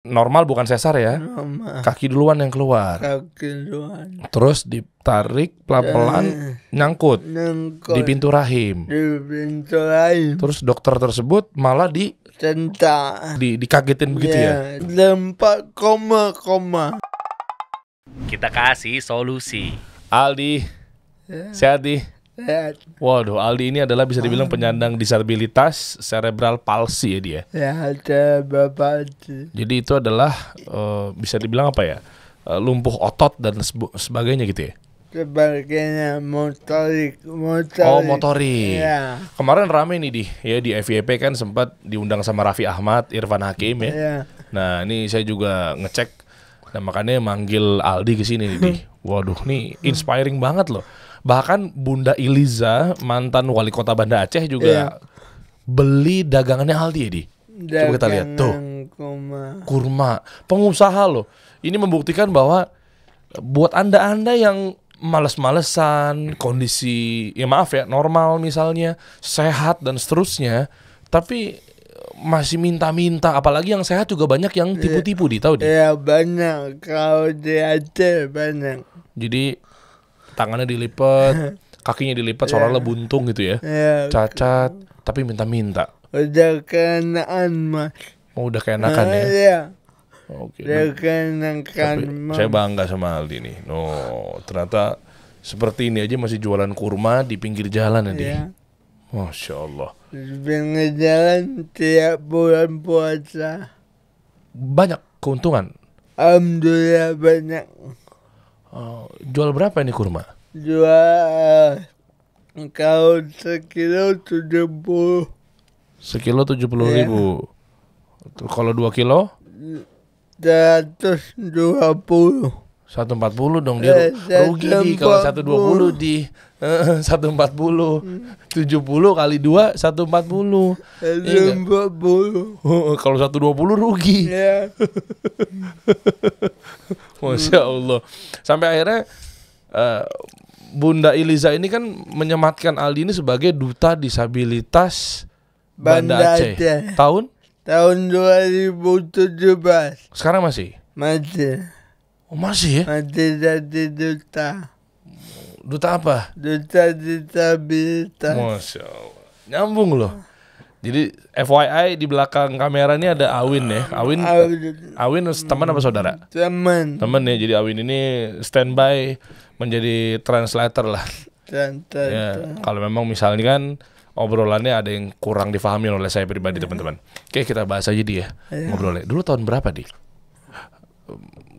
normal bukan sesar ya. Normal. Kaki duluan yang keluar. Kaki duluan. Terus ditarik pelan-pelan nyangkut di pintu rahim. Di pintu rahim. Terus dokter tersebut malah dikagetin begitu ya. Lempak koma. Kita kasih solusi. Aldi, sehat di? Sehat. Waduh, Aldi ini adalah bisa dibilang penyandang disabilitas cerebral palsy ya dia. Ya ada bapak. Jadi itu adalah bisa dibilang apa ya? Lumpuh otot dan sebagainya gitu ya. Sebagainya motorik. Oh, motorik. Ya. Kemarin rame nih di FYP kan sempat diundang sama Raffi Ahmad, Irfan Hakim ya. Ya. Nah, ini saya juga ngecek dan makanya manggil Aldi ke sini nih. Waduh, nih inspiring banget loh. Bahkan Bunda Iliza, mantan wali kota Banda Aceh juga beli dagangannya Aldi ya, Di. Coba kita lihat tuh. Kurma. Pengusaha loh. Ini membuktikan bahwa buat Anda yang males-malesan, kondisi ya maaf ya, normal misalnya, sehat dan seterusnya, tapi masih minta-minta, apalagi yang sehat juga banyak yang tipu-tipu, Di, tahu Di? Ya banyak, kalau di Aceh banyak. Jadi tangannya dilipat, kakinya dilipat, soalnya buntung gitu ya. Cacat, tapi minta-minta. Udah keenakan mas. Oh, udah keenakan ya? Iya. Oke. Udah keenakan mas. Saya bangga sama Aldi nih. Ternyata seperti ini aja masih jualan kurma di pinggir jalan ya, Di. Masya Allah. Di pinggir jalan tiap bulan puasa. Banyak keuntungan. Alhamdulillah banyak. Jual berapa ini kurma? Jual kalau sekilo 70. Sekilo 70.000. Kalau 2 kilo? 120. 140 dong dia rugi Di. Kalau 120 Di 140 70 kali 2 140. 140. Kalau 120 rugi. Ya. Masya Allah. Sampai akhirnya Bunda Iliza ini kan menyematkan Aldi ini sebagai duta disabilitas Banda Aceh. Tahun 2017. sekarang masih? Masih. Oh, masih ya? Masih jadi duta. Duta apa? Duta disabilitas. Masya Allah. Nyambung loh. Jadi FYI di belakang kamera ini ada Awin ya. Awin teman apa saudara? Teman ya. Jadi Awin ini standby menjadi translator lah. Ya, kalau memang misalnya kan obrolannya ada yang kurang difahami oleh saya pribadi teman-teman. Oke, kita bahas aja dia ngobrolnya. Dulu tahun berapa Di?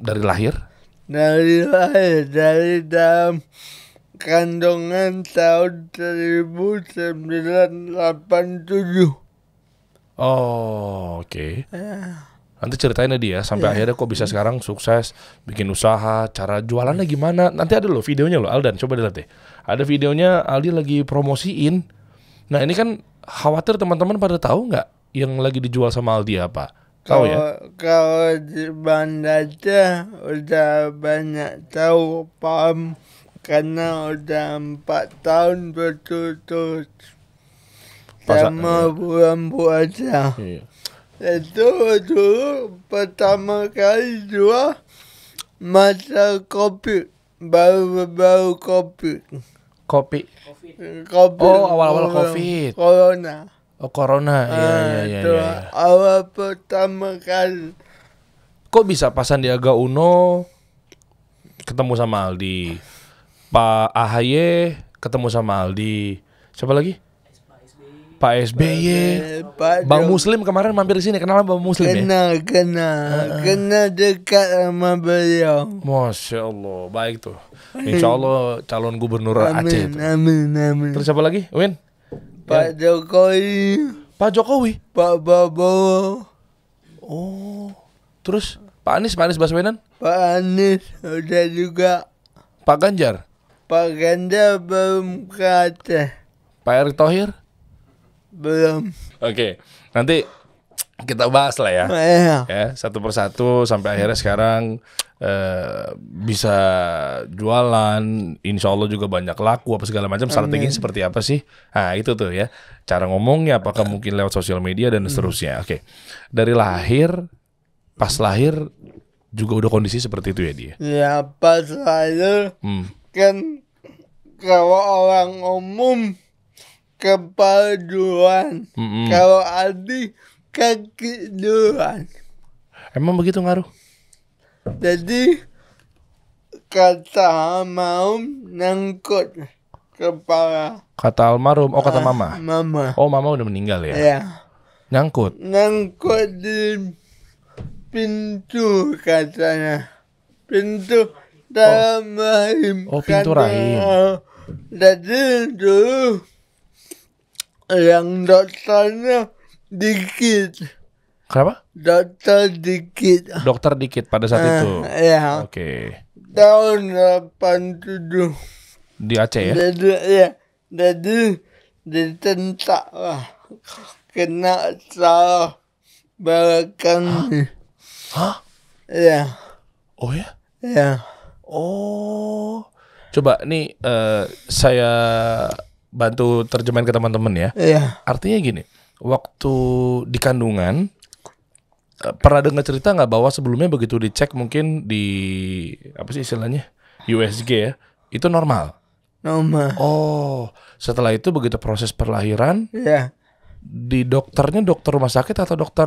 Dari lahir? Dari dalam kandungan tahun 1987. Oh, oke. Nanti ceritain dia sampai akhirnya kok bisa sekarang sukses, bikin usaha, cara jualannya gimana. Nanti ada loh videonya loh, Aldan, coba dilihat deh. Ada videonya Aldi lagi promosiin. Nah, ini kan khawatir teman-teman pada tahu nggak yang lagi dijual sama Aldi apa? Tahu ya? Kalau di Banda Aceh udah banyak tahu, paham, karena udah 4 tahun berturut-turut sama bulan puasa. Iya. Itu dulu pertama kali jual masa COVID, baru COVID. Kopi. COVID. Oh, awal-awal COVID. Corona. Oh, corona. Iya. Awal pertama kali. Kok bisa pas Sandiaga Uno ketemu sama Aldi, Pak AHY ketemu sama Aldi, siapa lagi? Pak SBY, Bang Muslim kemarin mampir di sini, kenal Bang Muslim ya? Kenal dekat sama beliau. Masya Allah, baik tuh. Insya Allah calon gubernur Aceh tuh. Amin. Terus siapa lagi, Win? Pak Jokowi. Pak Jokowi. Pak Prabowo. Oh, terus Pak Anies Baswedan? Pak Anies udah juga. Pak Ganjar? Pak Ganjar belum ke Aceh. Pak Erick Thohir? Belum. Oke, nanti kita bahas lah ya. Ya, satu persatu sampai akhirnya sekarang bisa jualan, insya Allah juga banyak laku apa segala macam. Strateginya seperti apa sih? Nah itu tuh ya, cara ngomongnya apakah mungkin lewat sosial media dan seterusnya. Oke, dari lahir pas lahir juga udah kondisi seperti itu ya dia? Ya pas lahir kan kalau orang umum kepala duluan, kalau Aldi kaki duluan. Emang begitu ngaruh? Jadi kata mau nangkut kepala. Kata almarhum, kata mama. Mama. Oh, mama udah meninggal ya? Ya. Nyangkut. Nangkut di pintu katanya. Pintu dalam rahim. Oh, pintu rahim. Jadi dulu yang dokternya dikit. Kenapa? Dokter dikit. Dokter dikit pada saat itu. Ya. Oke. Tahun 87. Di Aceh ya? Jadi ditentak lah. Kena salah belakang. Hah? Ya. Oh ya? Ya. Oh. Coba nih saya bantu terjemahin ke teman-teman ya. Ya. Artinya gini, waktu di kandungan pernah dengar cerita nggak bahwa sebelumnya begitu dicek mungkin di apa sih istilahnya USG ya, itu normal. Normal. Oh, setelah itu begitu proses perlahiran, Ya. di dokternya dokter rumah sakit atau dokter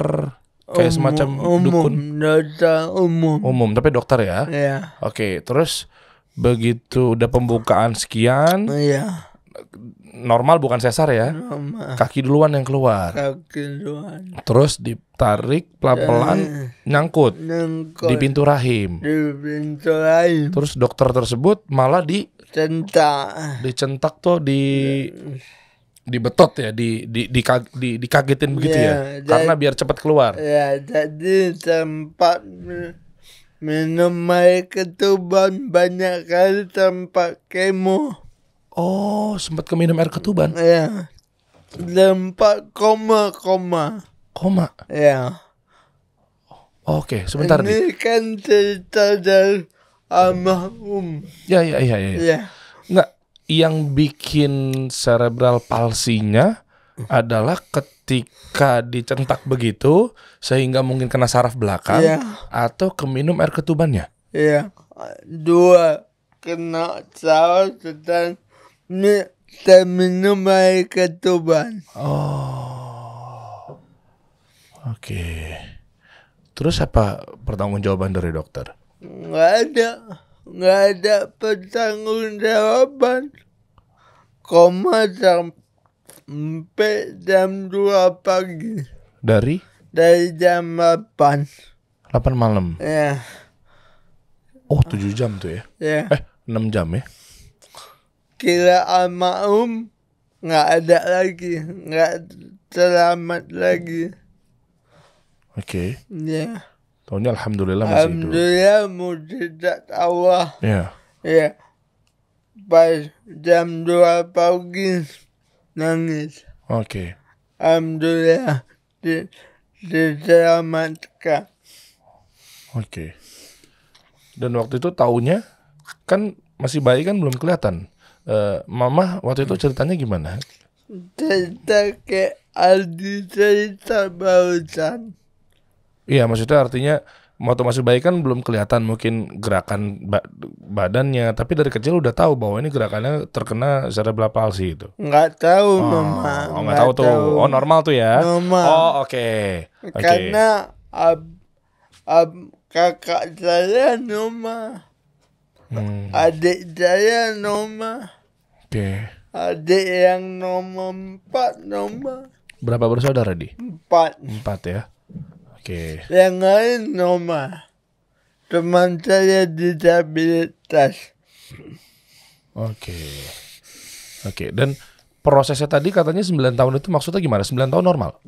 kayak semacam dukun? Dokter umum. Umum, tapi dokter ya. Ya. Oke, terus begitu udah pembukaan sekian, Ya. normal bukan sesar ya, Normal. kaki duluan yang keluar. Kaki duluan. Terus ditarik pelan-pelan nyangkut Nangkut di pintu rahim. di pintu lain. Terus dokter tersebut malah dicentak tuh dibetot ya, dikagetin begitu ya, karena biar cepat keluar. Ya, jadi tempat minum air ketuban banyak kali tempat kemo. Oh, sempat keminum air ketuban. Ya. Tempat koma. Koma. Ya. Oke, sebentar Ini kan cerita dari almarhum. Ya. Ya. Nggak, yang bikin cerebral palsinya adalah ketika dicentak begitu sehingga mungkin kena saraf belakang atau keminum air ketubannya. Ya. Dua kena saraf dan ini saya minum air ketuban. Oh. Oke. Terus apa pertanggungjawaban dari dokter? Nggak ada pertanggungjawaban. Koma sampai jam 2 pagi. Dari jam 8. 8 malam. Ya. Oh, 7 jam tuh ya. Ya. 6 jam ya. Kira almarhum nggak ada lagi, nggak selamat lagi. Oke. Ya. Tahunya alhamdulillah masih hidup. Alhamdulillah mujizat Allah. Ya. Ya. Pas jam 2 pagi nangis. Oke. Alhamdulillah diselamatkan. Oke. Dan waktu itu taunya kan masih bayi kan belum kelihatan. Mama waktu itu ceritanya gimana? Cerita kayak Aldi cerita barusan. Iya, maksudnya artinya waktu masih bayi kan belum kelihatan mungkin gerakan badannya, tapi dari kecil udah tahu bahwa ini gerakannya terkena cerebral palsy itu. Nggak tahu mama. Oh, nggak tahu tuh. Oh, normal tuh ya. Normal. Oh, oke. Karena kakak saya normal. Adik saya normal. Oke. Adik yang nomor 4 normal. Berapa bersaudara, Di? 4. 4 ya. Oke. Yang lain normal. Teman saya disabilitas. Oke. Dan prosesnya tadi katanya 9 tahun itu maksudnya gimana? 9 tahun normal?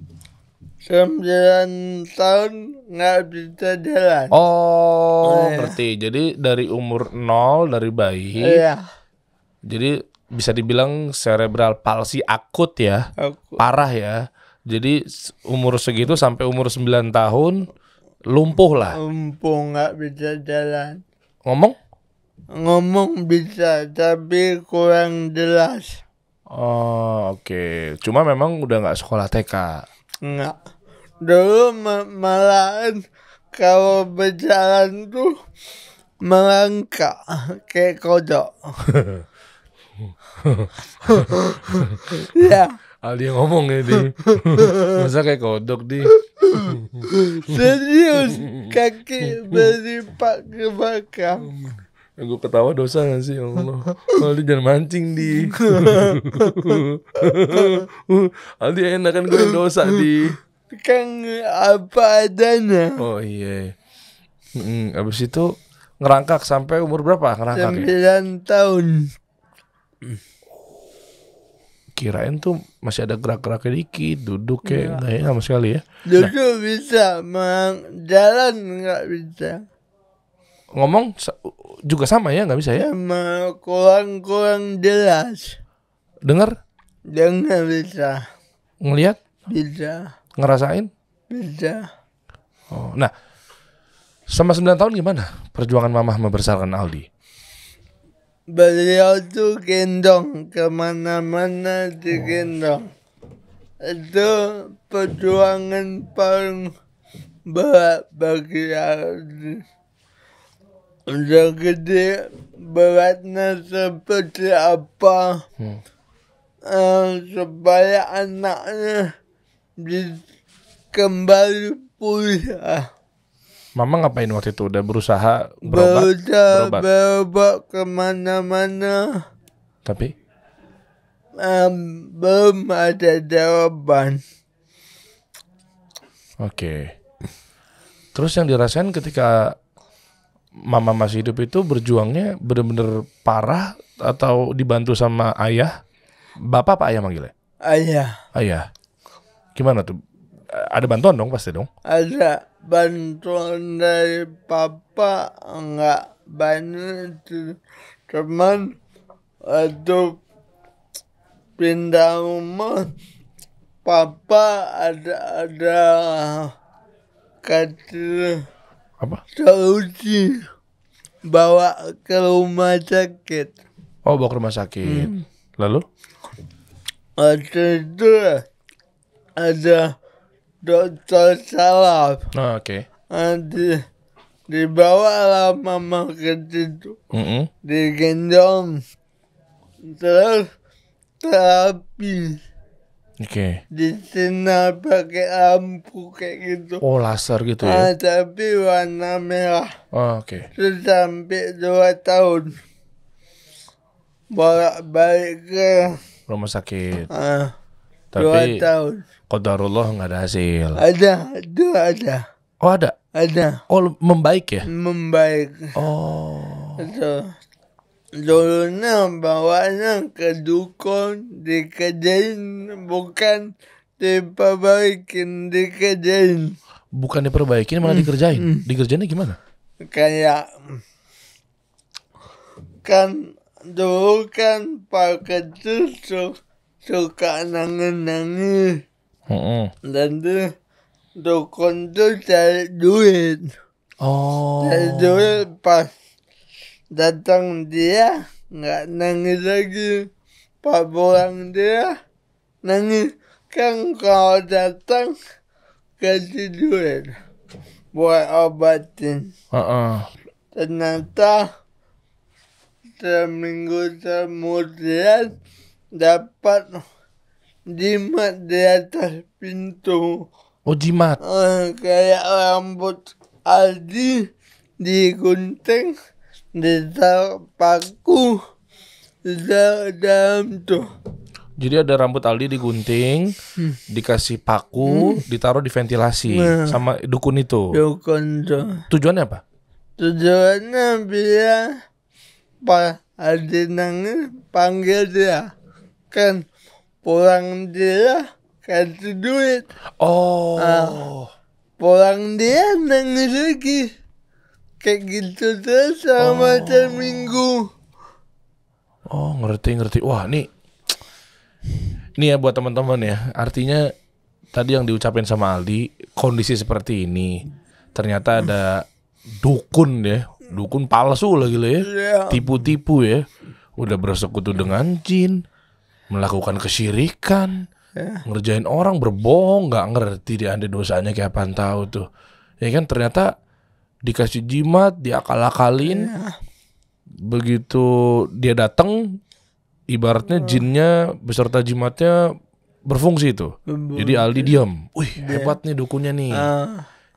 9 tahun nggak bisa jalan. Oh, ngerti. Jadi dari umur 0 dari bayi. Iya. Jadi bisa dibilang cerebral palsy akut ya. Parah ya. Jadi umur segitu sampai umur 9 tahun lumpuh lah. Lumpuh nggak bisa jalan. Ngomong bisa tapi kurang jelas. Oh, oke. Cuma memang udah nggak sekolah TK. Nggak. Dulu malahan kalau berjalan tuh melangkah kayak kodok. Ya, Aldi yang ngomong ya di. Masa kayak kodok di. serius kaki berlipat ke belakang. Gue ketawa dosa gak sih, ya Allah. Aldi jangan mancing di. Aldi enak kan gue dosa di. Kan apa adanya. Oh iya. Abis itu ngerangkak sampai umur berapa ngerangkak ya? 9 tahun. Kirain tuh masih ada gerak-geraknya dikit, duduk kayak enggak ya sama sekali ya. Duduk bisa, jalan nggak bisa. Ngomong juga sama ya, nggak bisa ya? Sama kurang jelas. Dengar, Dengar bisa. ngelihat, Bisa. ngerasain. Bisa. Oh, nah, sama 9 tahun gimana perjuangan Mama membesarkan Aldi? Beliau tuh gendong kemana-mana digendong. Itu perjuangan paling berat bagi Aldi. Udah gede beratnya seperti apa supaya anaknya kembali pulih. Mama ngapain waktu itu? Udah berusaha berobat? Berobat kemana-mana. Tapi belum ada jawaban. Oke. Terus yang dirasain ketika Mama masih hidup itu berjuangnya bener-bener parah atau dibantu sama ayah? Bapak apa ayah manggilnya? Ayah. Ayah. Gimana tuh? Ada bantuan dong pasti dong? Ada bantuan dari papa, enggak banyak, cuman waktu pindah rumah papa ada kata Apa? solusi bawa ke rumah sakit. Oh, bawa ke rumah sakit. Lalu? Waktu itu ada dokter saraf. Oh, oke. Dibawa lah mama ke situ, digendong, terus terapi, disinar pakai lampu kayak gitu. Oh, laser gitu ya? Tapi warna merah. Oh, oke. Terus sampai 2 tahun bolak-balik ke Rumah sakit. 2 Tapi tahun. qadarullah nggak ada hasil. Ada. Oh, ada? Ada. Oh, membaik ya? Membaik. Oh. Dulunya bawanya ke dukun, dikerjain, bukan diperbaikin, dikerjain. Bukan diperbaikin malah dikerjain. Dikerjainnya gimana? Kayak kan dulu kan Pak kecil suka nangis. Dan tuh dukun tuh cari duit. Oh. Cari duit, pas datang dia nggak nangis lagi. Pas pulang dia nangis. Kan kalau datang kasih duit buat obatin. Ternyata seminggu kemudian dapat jimat di atas pintu. Oh, jimat. Kayak rambut Aldi digunting, ditaruh paku dalam tuh. Jadi ada rambut Aldi digunting, dikasih paku, ditaruh di ventilasi sama dukun itu. Dukun tuh. Tujuannya apa? Tujuannya biar Pak Aldi nangis panggil dia. Kan pulang dia kasih duit. Oh. Pulang dia nangis lagi. Kayak gitu terus selama seminggu. Oh, ngerti. Wah, nih ya buat teman-teman ya. Artinya tadi yang diucapin sama Aldi, kondisi seperti ini ternyata ada dukun ya. Dukun palsu lagi lah ya. Tipu-tipu ya. Udah bersekutu dengan jin, melakukan kesyirikan, ngerjain orang berbohong, nggak ngerti dia ada dosanya kayak apaan tahu tuh. Ya kan ternyata dikasih jimat, diakal-akalin. Begitu dia datang, ibaratnya jinnya beserta jimatnya berfungsi itu. Jadi Aldi diam. Wih, hebat nih dukunnya nih.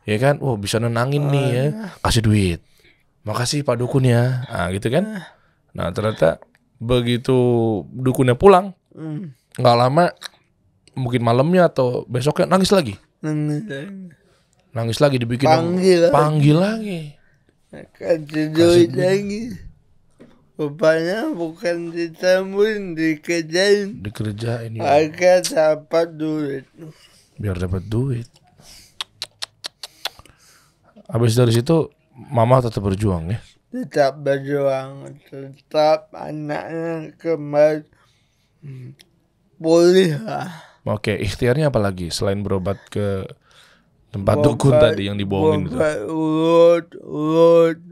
Ya kan? Oh, bisa nenangin nih ya. Kasih duit. Makasih Pak Dukun ya. Nah, gitu kan. Nah, ternyata begitu dukunnya pulang, nggak lama, mungkin malamnya atau besoknya nangis lagi. Nangis lagi dibikin panggil lagi. Kasih duit lagi. Rupanya bukan ditambuhin, dikerjain. Dikerjain ya. Agar dapat duit. Biar dapat duit. Habis dari situ Mama tetap berjuang ya. Tetap berjuang, tetap anaknya kembali pulih lah. Oke, ikhtiarnya apa lagi selain berobat ke tempat dukun tadi yang dibohongin itu?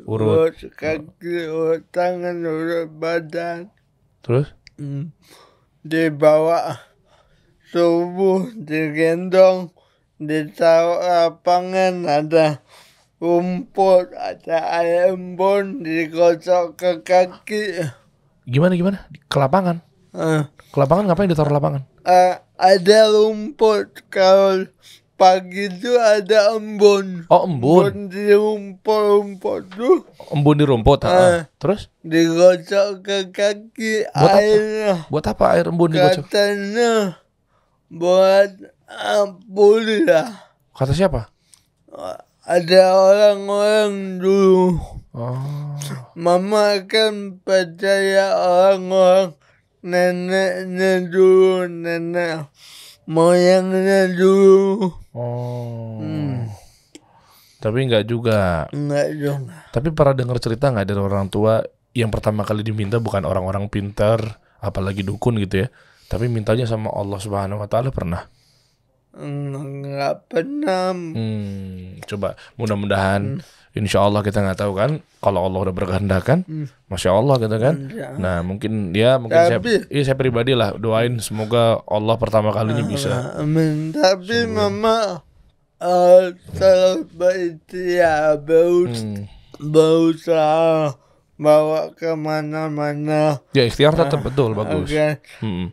Urut kaki, urut tangan, urut badan. Terus? Dibawa subuh, digendong, ditaruh lapangan, ada rumput, ada ayam bon, dikocok ke kaki. Gimana? Ke lapangan? Ke lapangan ngapain ditaruh lapangan? Ada rumput, kalau pagi itu ada embun. Oh, embun. Embun di rumput tuh. Embun di rumput. Terus? Dikocok ke kaki. Buat airnya. Apa? Buat apa air embun dikocok? Katanya buat pulih lah. Kata siapa? Ada orang-orang dulu. Mama kan percaya orang-orang neneknya dulu, nenek moyangnya dulu. Tapi enggak juga. Tapi pernah dengar cerita nggak dari orang tua yang pertama kali diminta bukan orang-orang pintar, apalagi dukun gitu ya, tapi mintanya sama Allah Subhanahu Wa Taala, pernah? Nggak pernah. Coba mudah-mudahan, insya Allah, kita nggak tahu kan, kalau Allah udah berkehendak kan, masya Allah gitu kan. Nah mungkin saya pribadi lah doain semoga Allah pertama kalinya bisa. Amin. Tapi Mama kalau ya berusaha bawa kemana-mana. Ya ikhtiar tetap betul, bagus.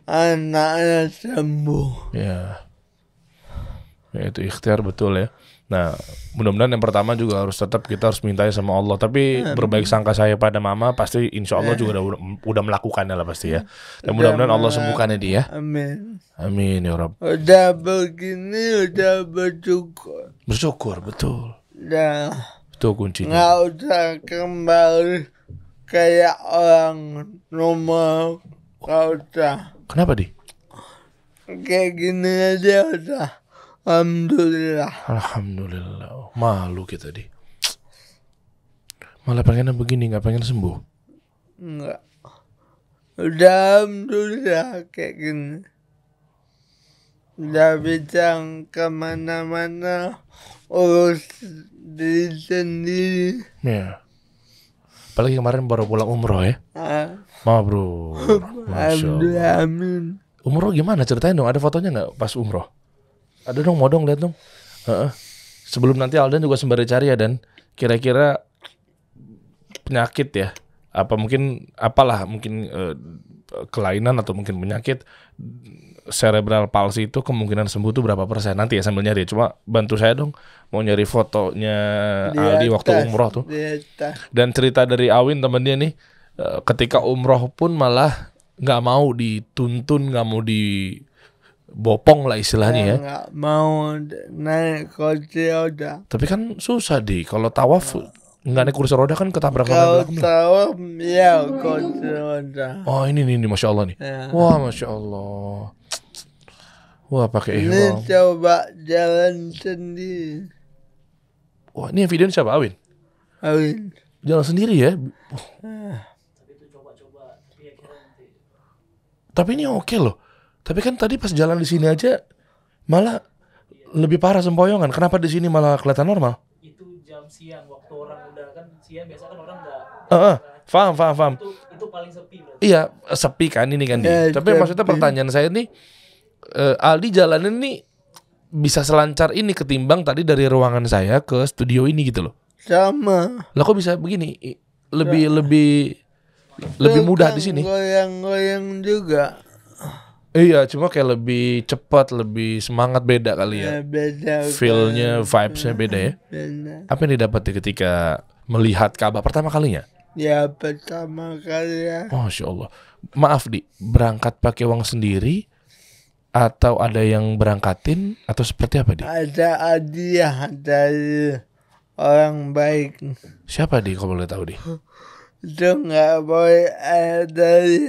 Anaknya sembuh. Ya itu ikhtiar betul ya. Nah mudah-mudahan yang pertama juga harus tetap kita harus mintanya sama Allah. Tapi berbaik sangka saya pada Mama, pasti insya Allah juga udah melakukannya lah pasti ya. Dan mudah-mudahan Allah sembuhkannya dia. Amin. Amin ya Rabb. Udah begini udah bersyukur. Bersyukur betul. Udah. Itu kuncinya. Nggak usah kembali kayak orang normal. Nggak usah. Kenapa Di? Kayak gini aja udah. Alhamdulillah. Alhamdulillah. Malu kita Di. Malah pengennya begini, nggak pengen sembuh. Enggak. Udah alhamdulillah kayak gini. Udah bisa kemana-mana, urus diri sendiri. Ya. Apalagi kemarin baru pulang umroh ya. Bro. Alhamdulillah, amin. Umroh gimana? Ceritain dong, ada fotonya nggak pas umroh? Ada dong, mau dong, lihat dong. Sebelum nanti Aldan juga sembari cari ya, Dan. Kira-kira penyakit ya, apa mungkin apalah, mungkin kelainan atau mungkin penyakit cerebral palsy itu kemungkinan sembuh tuh berapa persen? Nanti ya sambil nyari. Cuma bantu saya dong, mau nyari fotonya Aldi waktu umroh tuh. Dan cerita dari Awin temen dia nih, ketika umroh pun malah nggak mau dituntun, nggak mau dibopong lah istilahnya ya. Nggak mau naik kursi roda. Tapi kan susah Di, kalau tawaf nggak naik kursi roda kan ketabrak. Kalau tawaf ya kursi roda. Oh ini masya Allah nih. Ya. Wah masya Allah. Wah pakai ihram. Ini coba jalan sendiri. Wah ini yang video siapa? Awin? Jalan sendiri ya. Tapi ini oke loh. Tapi kan tadi pas jalan di sini aja malah lebih parah sempoyongan. Kenapa di sini malah kelihatan normal? Itu jam siang, waktu orang udah kan siang biasa kan orang nggak. Paham. Itu paling sepi. Berarti. Iya sepi kan ini kan. Tapi maksudnya pertanyaan saya nih, Aldi jalanin nih bisa selancar ini ketimbang tadi dari ruangan saya ke studio ini gitu loh. sama. Lah kok bisa begini? Lebih mudah di sini. Goyang-goyang juga. Iya, cuma kayak lebih cepat, lebih semangat, beda kali ya. Beda. Feel-nya, vibes-nya beda ya. Beda. Apa yang didapati ketika melihat Ka'bah pertama kalinya? Ya pertama kali ya. Masya Allah. Maaf Di, berangkat pakai uang sendiri atau ada yang berangkatin atau seperti apa Di? Ada hadiah dari orang baik. Siapa Di kalau boleh tahu Di? Itu nggak boleh dari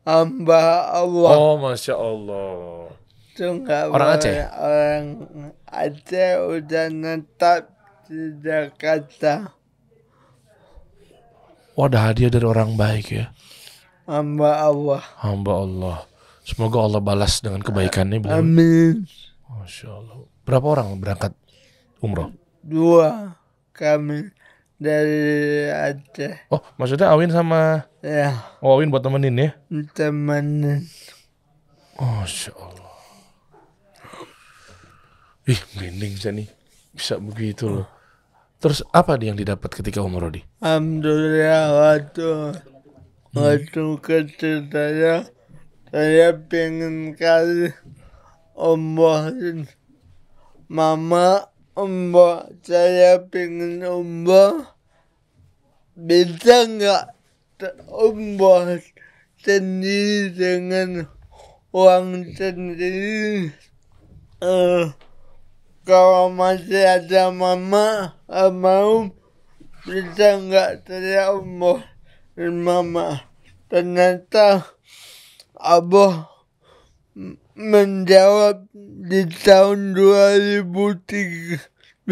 hamba Allah. Oh Masya Allah. Itu nggak Orang boleh. Aceh? Orang Aceh udah netap di Jakarta. Oh, ada hadiah dari orang baik ya. Hamba Allah. Hamba Allah. Semoga Allah balas dengan kebaikannya beliau. Amin. Masya Allah. Berapa orang berangkat umroh? 2 kami dari Aceh. Oh, maksudnya Awin sama... Ya, Oh, Awin buat temenin ya? teman. Masya Allah. Ih, merinding saya nih. Bisa begitu loh. Terus apa yang didapat ketika umroh Di? Alhamdulillah waktu kecil saya pengen kali umroh. Mama umroh, saya pengen umroh. Bisa nggak umroh sendiri dengan uang sendiri? Kalau masih ada mama mau, bisa nggak saya umroh dan mama? Ternyata Abah menjawab di tahun 2023.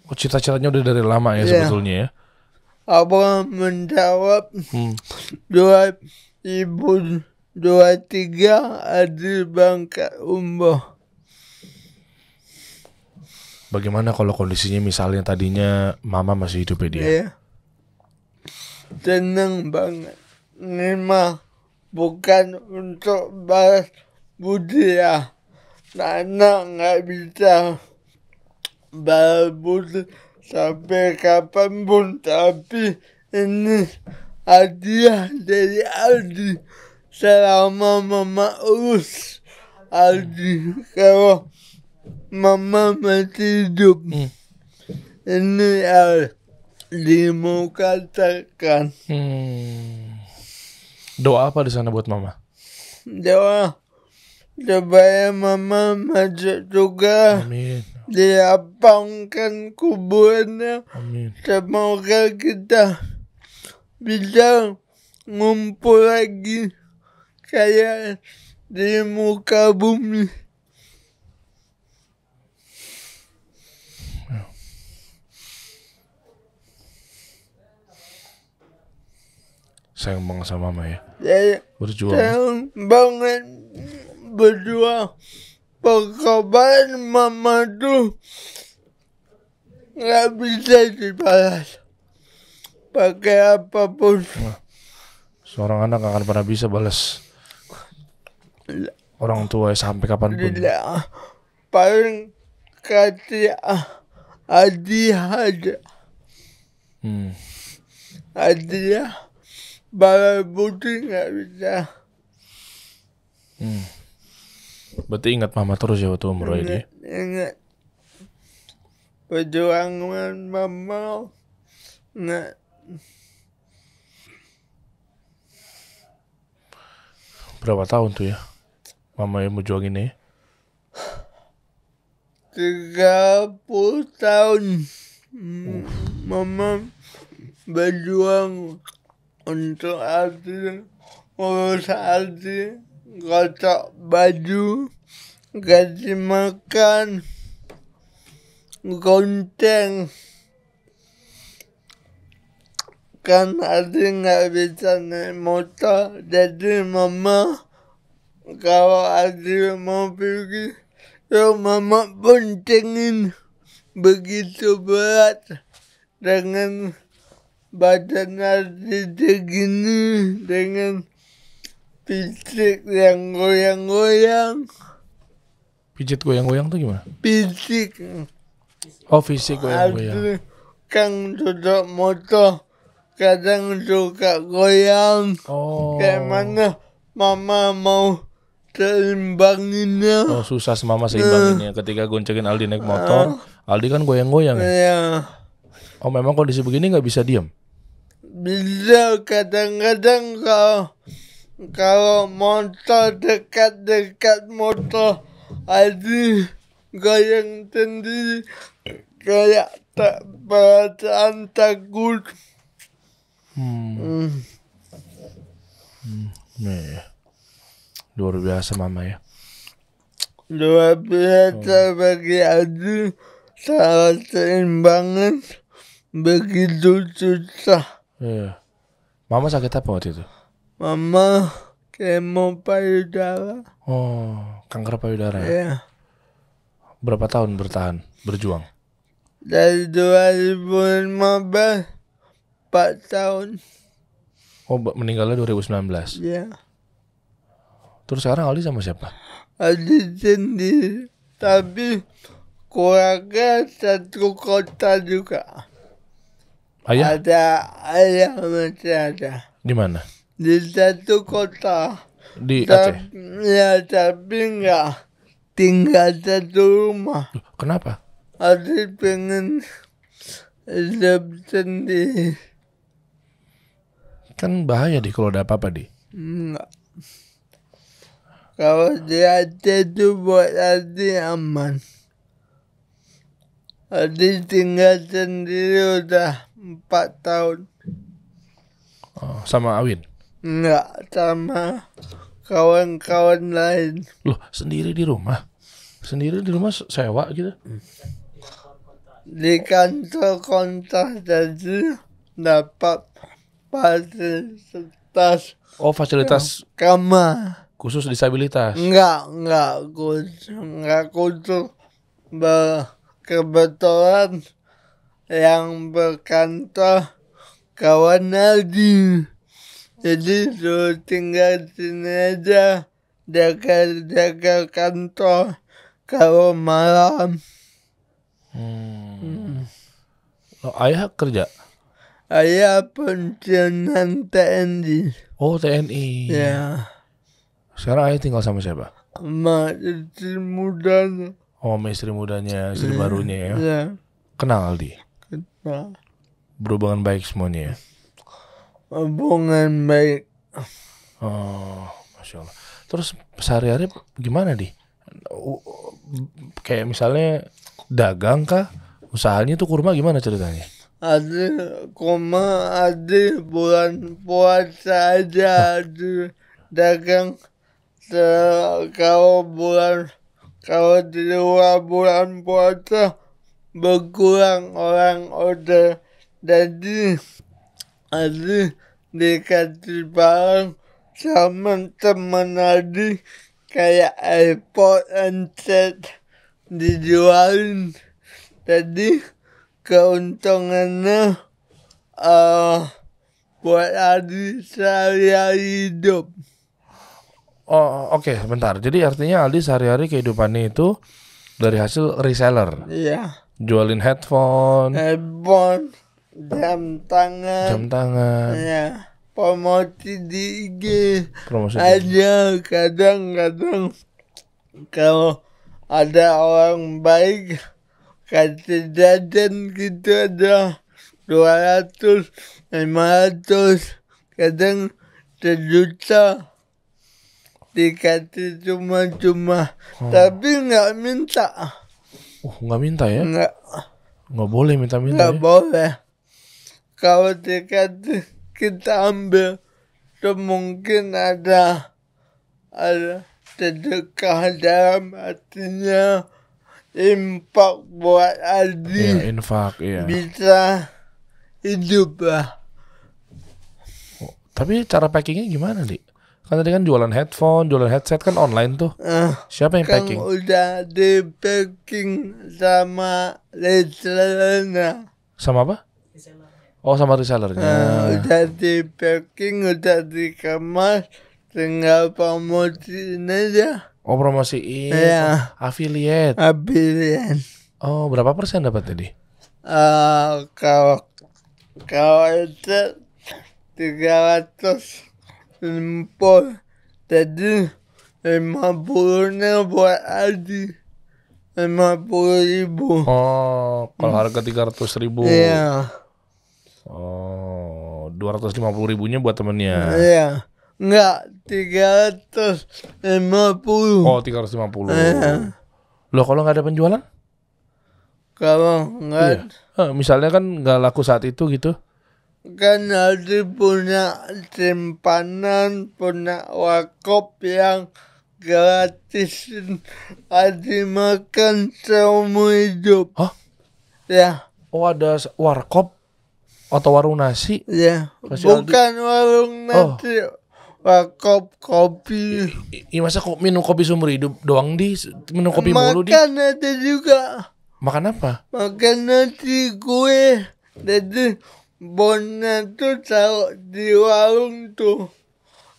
Oh, cita-citanya udah dari lama ya sebetulnya ya? Abah menjawab 2023 ada berangkat umroh. Bagaimana kalau kondisinya misalnya tadinya mama masih hidup ya dia? Ya. Senang banget. Ini mah bukan untuk balas budi ya. Anak nggak bisa balas budi sampai kapanpun. Tapi ini hadiah dari Aldi. Selama mama urus Aldi. Kalau mama masih hidup. Ini Aldi mau katakan. Doa apa di sana buat mama? Doa supaya mama masuk juga. Amin. Dilapangkan kuburnya. Amin. Semoga kita bisa ngumpul lagi kayak di muka bumi. Sayang banget sama mama ya. Berjuang. Sayang banget berjuang. Pengorbanan mama tuh nggak bisa dibalas pakai apapun. Seorang anak gak akan pernah bisa balas orang tua sampai kapanpun. Tidak. Paling kasih hadiah aja. Hadiah. Balas budi nggak bisa. Berarti ingat mama terus ya waktu umroh ini. Ingat. Perjuangan mama. Nggak. Berapa tahun tuh ya mama yang berjuang ini? 30 tahun. Mama berjuang untuk Aldi, urus Aldi, kotak baju, kasih makan, gonceng. Kan Aldi nggak bisa naik motor, jadi mama kalau Aldi mau pergi, yuk mama boncengin. Begitu berat dengan badan Aldi segini, dengan fisik yang goyang-goyang. Pijit goyang-goyang tuh gimana? Fisik Oh fisik goyang-goyang. Ada kan duduk motor kadang suka goyang. Oh. Kayak mana mama mau seimbanginnya. Oh susah semama seimbanginnya ketika goncengin Aldi naik motor. Aldi kan goyang-goyang ya. Ya, Oh memang kondisi begini nggak bisa diam. bisa kadang-kadang kalau motor dekat motor ada goyang sendiri kayak tak perasaan takut. Nih, luar biasa mama ya. Luar biasa bagi Adi, salah seimbangan begitu susah. Iya. Mama sakit apa waktu itu? Mama kemo payudara. Oh, kanker payudara ya. Ya, Berapa tahun berjuang? dari 2015 4 tahun. Oh, meninggalnya 2019. Ya, Terus sekarang Aldi sama siapa? Adi sendiri, tapi keluarga satu kota juga. Ayah Ada ayah masih ada di mana? di satu kota. Di Aceh. Ya, tapi enggak tinggal satu rumah. Loh, kenapa? Adi pengen hidup sendiri. Kan bahaya di kalau ada apa-apa di. Enggak. Kalau di Aceh itu buat Adi aman. Adi tinggal sendiri udah 4 tahun. Oh, sama Awin. Enggak sama kawan-kawan lain. Loh, sendiri di rumah? Sendiri di rumah sewa gitu? Di kantor kontak jadi dapat fasilitas Oh, fasilitas kamar. khusus disabilitas. Enggak khusus. Kebetulan yang berkantor kawan Adi. Jadi suruh tinggal sini aja, jaga kantor kalau malam. Oh, ayah kerja? Ayah pensiunan TNI. Oh, TNI. Ya, Sekarang ayah tinggal sama siapa? sama istri mudanya. Oh, sama istri mudanya, istri barunya ya. Ya, Kenal Aldi? kenal. Berhubungan baik semuanya ya? Hubungan baik. Oh, Masya Allah. Terus sehari-hari gimana di? Kayak misalnya dagang kah? Usahanya tuh kurma gimana ceritanya? Ada bulan puasa aja ada dagang. Kalau di luar bulan puasa berkurang orang order. Jadi ada dikasih barang sama teman Adi kayak iPod and set dijualin. Jadi keuntungannya buat Adi sehari-hari hidup. Oh, oke, bentar. Jadi artinya Aldi sehari-hari kehidupannya itu dari hasil reseller. Iya. Jualin headphone, Handphone, jam tangan. Ya, promosi di IG. Promosi Ada kadang-kadang kalau ada orang baik kasih jajan gitu ada 200, 500, kadang 1 juta dikasih cuma-cuma. Tapi nggak minta. nggak minta ya? Nggak boleh minta-minta Nggak ya? boleh. Kalau dikasih kita ambil. Itu mungkin ada sedekah dalam artinya infak buat Adi. Iya, infak, iya. Bisa hidup lah. Tapi cara packingnya gimana, Di? Kan tadi kan jualan headphone, jualan headset kan online tuh. Siapa yang Kan packing? udah di packing sama resellernya. Sama apa? Oh, sama resellernya. Udah di packing, udah dikemas, tinggal promosiin aja. Oh, promosiin. Iya. Affiliate. Pilihan. Oh, berapa persen dapat tadi? Kalau itu 350, jadi 50-nya buat Aldi, 50.000. Oh, kalau harga 300.000. Iya, Oh, 250.000-nya buat temennya. iya. Enggak, 350. Oh, 350. Iya. Loh, kalau nggak ada penjualan? Kalau enggak, Misalnya kan nggak laku saat itu gitu. kan Aldi punya simpanan, punya wakop yang gratisin Aldi makan seumur hidup. Hah? Ya, Oh, ada warkop atau warung nasi? ya. Kasih Aldi. Bukan warung nasi, wakop kopi. Masa kok minum kopi seumur hidup doang minum kopi mulu Makan ada juga. Makan apa? Makan nasi kue. Jadi bonnya tuh taruh di warung tuh.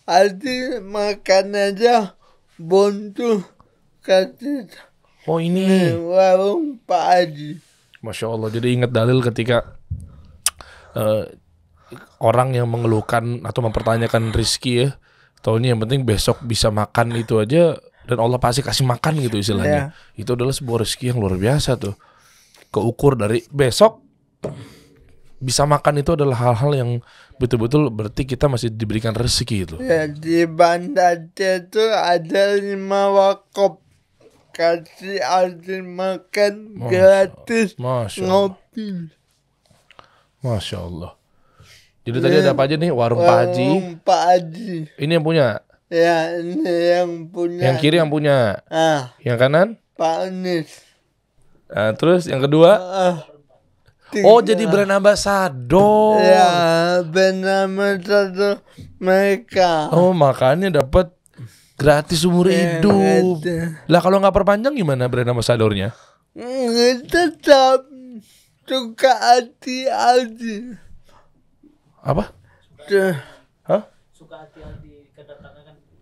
Aldi makan aja bon tuh kasih Oh, ini. warung Pak Haji. Masya Allah. Jadi ingat dalil ketika orang yang mengeluhkan atau mempertanyakan rezeki ya, taunya yang penting besok bisa makan itu aja, dan Allah pasti kasih makan gitu istilahnya. Itu adalah sebuah rezeki yang luar biasa tuh. Keukur dari besok bisa makan itu adalah hal-hal yang betul-betul berarti kita masih diberikan rezeki itu. Ya, di Banda Aceh tuh ada 5 wakop. Kasih Aldi makan gratis, Masya Allah. ngopi. Masya Allah. Jadi tadi ada apa aja nih? Warung Pak Haji. Warung Pak Haji. Ini yang punya. Ya, ini yang punya. Yang kiri yang punya. Yang kanan? Pak Anies. Nah, terus yang kedua? Oh, jadi brand ambassador. Ya, bernama satu mereka. Oh, makanya dapat gratis umur hidup. Lah kalau nggak perpanjang gimana brand ambassadornya? Tetap suka hati Aldi. Apa? Hah? Suka hati Aldi kedatangan kan free.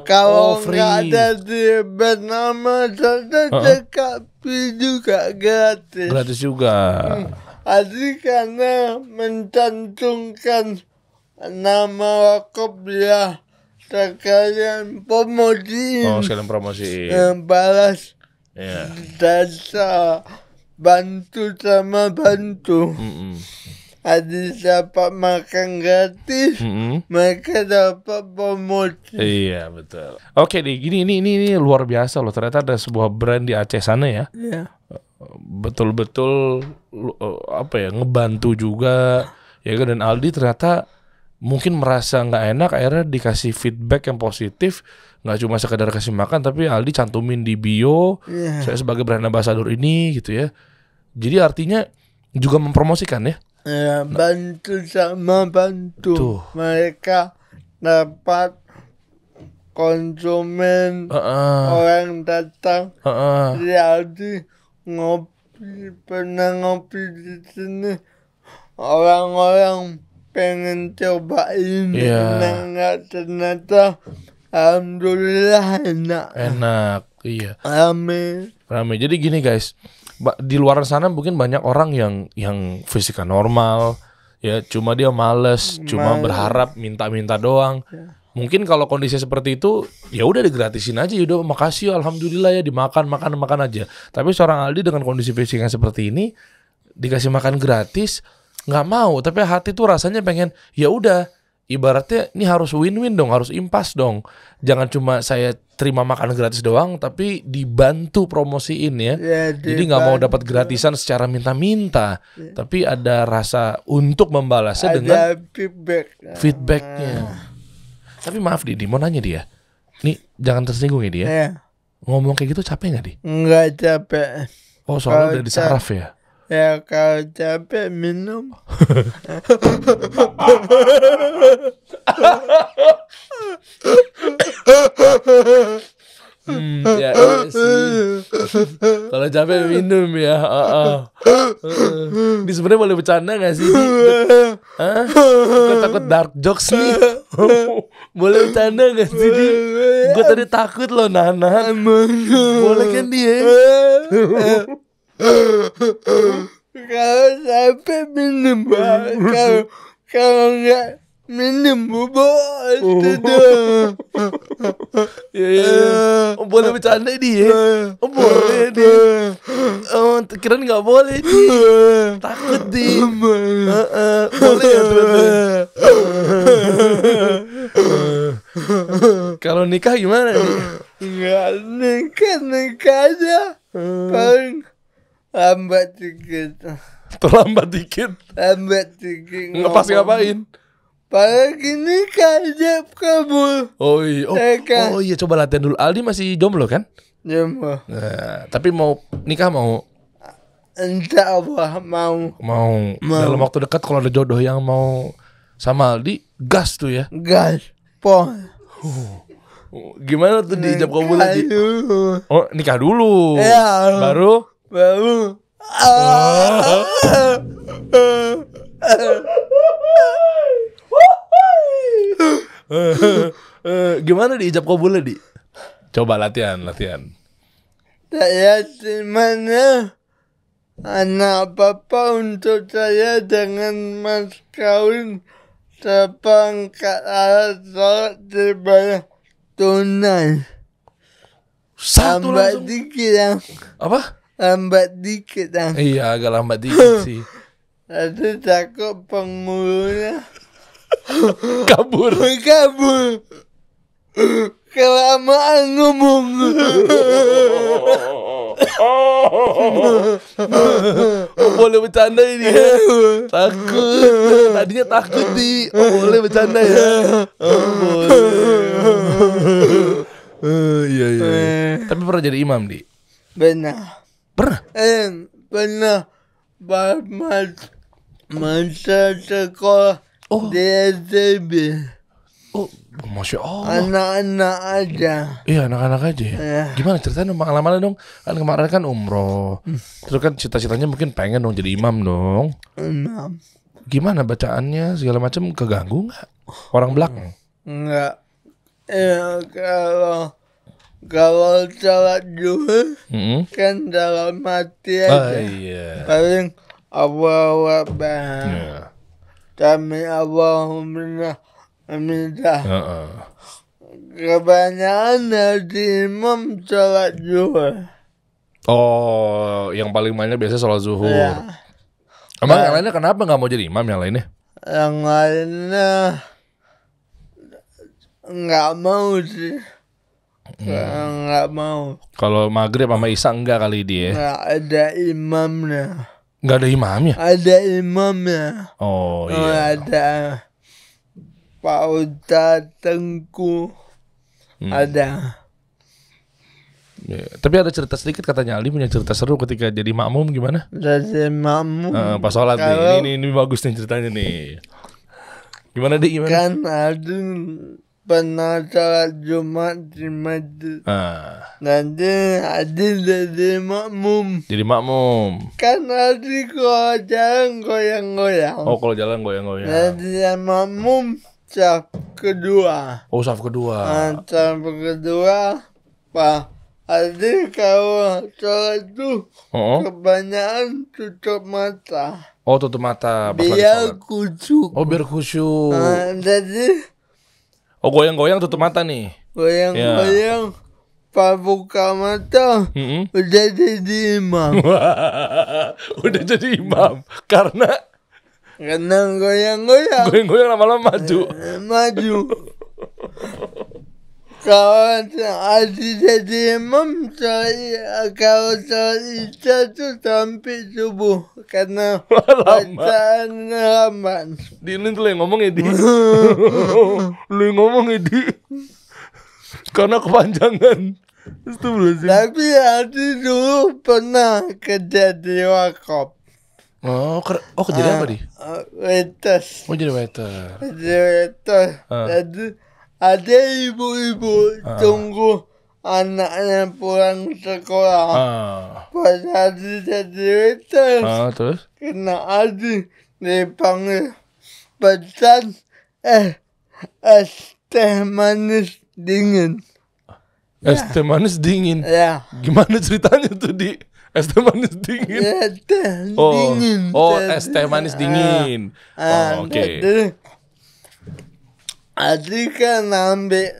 Kalau free. nggak ada di bernama satu Cekapi juga gratis. Gratis juga. Aldi karena mencantumkan nama wakop dia. Sekalian promosiin. Oh, sekalian promosi. Balas Iya. jasa bantu sama bantu. Ada dapat makan gratis, mereka dapat promosi. Iya, betul. Oke nih, ini luar biasa loh. Ternyata ada sebuah brand di Aceh sana ya. Ya. Betul-betul ngebantu juga ya kan, dan Aldi ternyata mungkin merasa nggak enak, akhirnya dikasih feedback yang positif, nggak cuma sekedar kasih makan, tapi Aldi cantumin di bio, saya sebagai brand ambassador ini gitu ya. Jadi artinya juga mempromosikan ya. Ya, bantu sama bantu. Tuh. Mereka dapat konsumen, orang datang di Aldi ngopi, pernah ngopi di sini, orang-orang pengen cobain, enak, ternyata alhamdulillah enak, iya, rame. Jadi gini guys, di luar sana mungkin banyak orang yang fisiknya normal ya, cuma dia males, cuma berharap minta doang. Mungkin kalau kondisi seperti itu ya udah digratisin aja, udah makasih alhamdulillah ya, dimakan aja. Tapi seorang Aldi dengan kondisi fisiknya seperti ini dikasih makan gratis nggak mau, tapi hati tuh rasanya pengen, ya udah, ibaratnya ini harus win-win dong, harus impas dong. Jangan cuma saya terima makan gratis doang, tapi dibantu promosiin ya. Jadi nggak mau dapat gratisan secara minta-minta, tapi ada rasa untuk membalasnya dengan feedbacknya. Tapi maaf Didi, mau nanya dia, nih jangan tersinggung ya dia. Ngomong kayak gitu capek nggak Di? Nggak capek. Oh, soalnya udah disaraf ya. Ya kalau capek minum. Ya sih. Kalau capek minum ya. Ini sebenarnya boleh bercanda nggak sih? Gue takut dark jokes nih. Boleh bercanda nggak sih? Gue tadi takut loh nahan. Boleh kan dia? Kalau sampai minum, kalau nggak minum bubuk itu doang. Oh, boleh bercanda dia. Oh, boleh dia. Oh, kirain nggak boleh dia. Takut dia. Boleh ya ternyata. Kalau nikah gimana nih? Nggak nikah aja. Paling lambat dikit. Terlambat dikit. Ngepas ngapain? Paling nikah aja kabul. Oh iya, coba latihan dulu. Aldi masih jomblo kan? Jomblo. Nah, tapi mau nikah mau? Insya Allah mau. Dalam waktu dekat kalau ada jodoh yang mau sama Aldi, gas tuh ya. Gaspol. Gimana tuh diijab kabul lagi? Dulu. Oh, nikah dulu. Ya. Baru. Gimana diijab kabulnya di? Coba latihan. Saya dimana anak papa untuk saya dengan mas kawin sepangkat alat sholat dibayar tunai. Satu Lambat langsung. dikit yang. Apa? Lambat dikit yang. Iya, agak lambat dikit sih. Tadi takut penghulunya Kabur. Kelamaan ngomong. Boleh bercanda ini ya. Takut. Tadinya takut di. Boleh bercanda ya. Boleh. Iya. Tapi pernah jadi imam di? Benar. Pernah? Pernah masa sekolah di SDB. Oh, Masya Allah. Anak-anak aja. Iya, anak-anak aja ya. Iya. Gimana ceritanya dong, pengalamannya dong? Kan kemarin kan umroh. Terus kan cita-citanya mungkin pengen dong jadi imam dong. Imam. Gimana bacaannya segala macam keganggu nggak? Orang belakang? Enggak. Kalau sholat zuhur kan dalam hati aja. Iya. Paling Allahu Akbar. Iya. Kami Allahumma aminah. Heeh. Kebanyakan dari imam sholat zuhur. Oh, yang paling banyak biasanya sholat zuhur. Ya. Emang yang lainnya kenapa nggak mau jadi imam yang lainnya? Yang lainnya nggak mau sih. Nggak mau. Kalau maghrib sama isya enggak kali dia. Nggak ada imamnya. Nggak ada imamnya. Ada imamnya. Oh iya. Ada Pak Ustadz Tengku. Ada. Ya, tapi ada cerita sedikit katanya Aldi punya cerita seru ketika jadi makmum gimana? Jadi makmum. Pas sholat kalau nih. Ini bagus nih ceritanya nih. Gimana deh gimana? kan ada pernah sholat Jumat di masjid. Nanti ada jadi makmum. Jadi makmum. Kan ada kalau jalan goyang-goyang. Oh, kalau jalan goyang-goyang. Nanti yang makmum saf kedua. Oh, saf kedua. Saf kedua, Pak. Ada kalau sholat tuh kebanyakan tutup mata. Oh, tutup mata pas lagi Biar sholat. khusyuk. Oh, biar khusyuk. Jadi Oh, goyang-goyang tutup mata nih. goyang-goyang, Pak buka mata, udah jadi imam. Udah jadi imam. Karena Goyang-goyang goyang-goyang lama-lama maju. maju. Kalau ada jadi imam, kalau isya tuh sampai subuh karena bacaan lambat. Di lu tuh yang ngomong ya, Di. Lu yang ngomong ya, Di. Karena kepanjangan. Astagfirullahaladzim. Tapi ada dulu pernah kerja di wakaf. Oh, kejadian apa, Di? Wetas. Oh, jadi waiter. Jadi ada ibu-ibu tunggu anaknya pulang sekolah. Pas Adi jadi wetas, Terus? kena Adi dipanggil pesan es teh manis dingin. Es teh manis dingin. Ya, Gimana ceritanya tuh, Di? Es teh manis dingin. Ya teh Oh, dingin. es teh manis dingin. Oke. Adik kan ambil,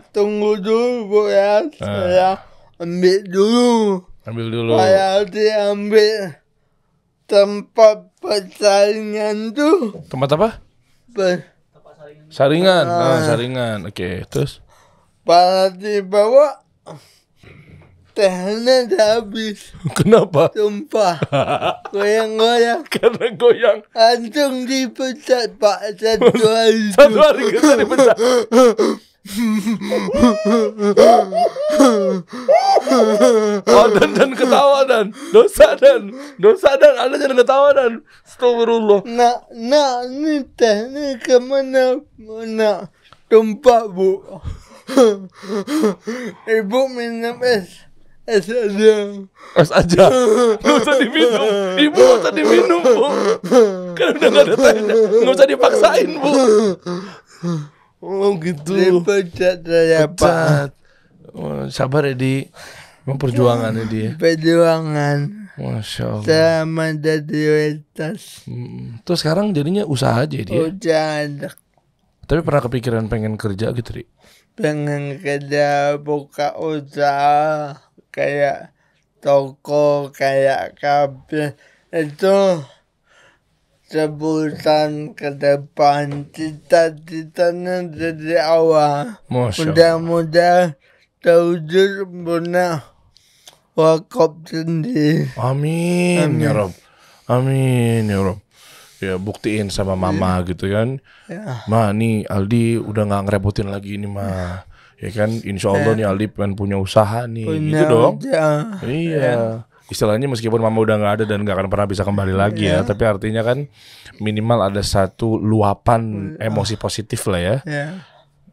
tunggu dulu Bu ya, saya ambil dulu. Ambil dulu. Saya diambil tempat persaingan tuh. Tempat apa? Pe- Saringan. Saringan. Oke, terus Pas dibawa, tehnya udah habis. kenapa? Sumpah, goyang-goyang. Karena goyang. Langsung dipecat Pak satu hari. Satu hari kita dipecat. Oh, dan ketawa dan dosa dan Anda jangan ketawa dan astagfirullah. Nah, ini tehnya kemana? Mana? Tumpah Bu. Ibu minum es aja. Es aja. Nggak usah diminum. Ibu nggak usah diminum, Bu. Kan udah nggak ada tehnya. Nggak usah dipaksain, Bu. Oh gitu. Dipecat saya Pak. Pecat. Oh, sabar ya Di. Memang perjuangan ya dia. Perjuangan. Masya Allah. Sama dari atas. Terus sekarang jadinya usaha aja dia. Udah ada. Tapi pernah kepikiran pengen kerja gitu, Di? Pengen kerja buka usaha kayak toko, kayak kafe. Itu sebutan ke depan, cita-citanya dari awal. Masya Allah. Mudah-mudahan terwujud punya wakaf sendiri. Amin ya Rob. Amin ya Rob. Ya buktiin sama mama gitu kan. Ya. Ma nih Aldi udah gak ngerepotin lagi nih ma. Ya kan insya Allah nih Aldi pengen punya usaha nih. Gitu dong. usaha. Iya. Istilahnya meskipun mama udah gak ada dan gak akan pernah bisa kembali lagi ya. Tapi artinya kan minimal ada satu luapan emosi positif lah ya. Ya.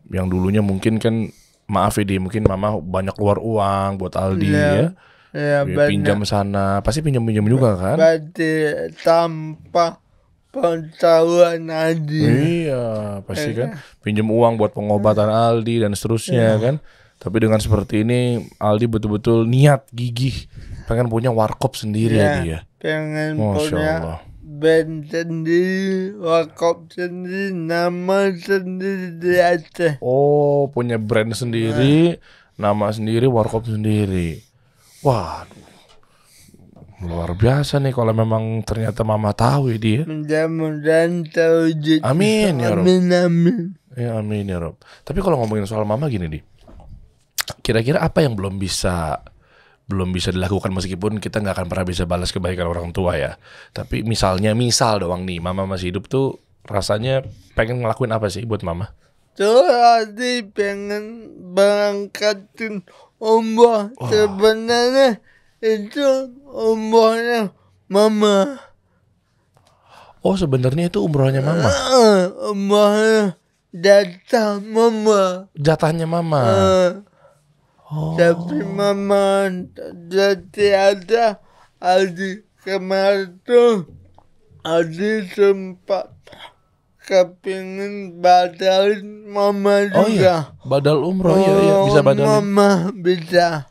Yang dulunya mungkin kan maaf ya Di, mungkin mama banyak keluar uang buat Aldi ya. Ya, Ya, pinjam sana, pasti pinjam-pinjam juga kan? berarti tanpa pengetahuan Adi. Iya, pasti kan pinjam uang buat pengobatan Aldi dan seterusnya kan. Tapi dengan seperti ini Aldi betul-betul niat gigih pengen punya warkop sendiri ya dia. Pengen Masya punya Allah. band sendiri, wakaf sendiri, nama sendiri di Aceh. Oh, punya brand sendiri, nama sendiri, warkop sendiri. Wah, luar biasa nih kalau memang ternyata mama tahu ya dia. Mudah-mudahan terwujud. Amin ya Rob. Amin. Ya amin ya Rob. Tapi kalau ngomongin soal mama gini Di, kira-kira apa yang belum bisa dilakukan meskipun kita nggak akan pernah bisa balas kebaikan orang tua ya. Tapi misal doang nih, mama masih hidup tuh rasanya pengen ngelakuin apa sih buat mama? Tuh Adi pengen berangkatin umroh. Sebenarnya itu umrohnya mama. Oh sebenarnya itu umrohnya mama, Umrohnya jatah mama. jatahnya mama. Tapi mama jadi ada Adi kemarin tuh Adi sempat kepingin badalin mama juga. Oh iya, badal umroh iya bisa badalin. Mama bisa.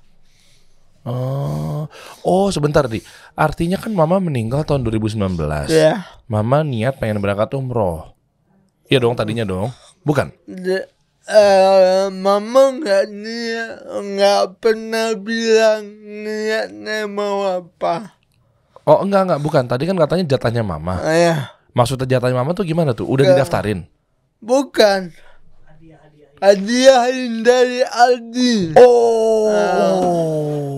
Oh sebentar Di, artinya kan mama meninggal tahun 2019. Ya. Mama niat pengen berangkat umroh. Iya dong tadinya dong, bukan? Mama nggak pernah bilang niatnya mau apa. Oh enggak bukan. Tadi kan katanya jatahnya mama. Ya. Maksudnya jatahnya mama tuh gimana tuh? Udah didaftarin? Bukan. Hadiahin dari Aldi. Oh.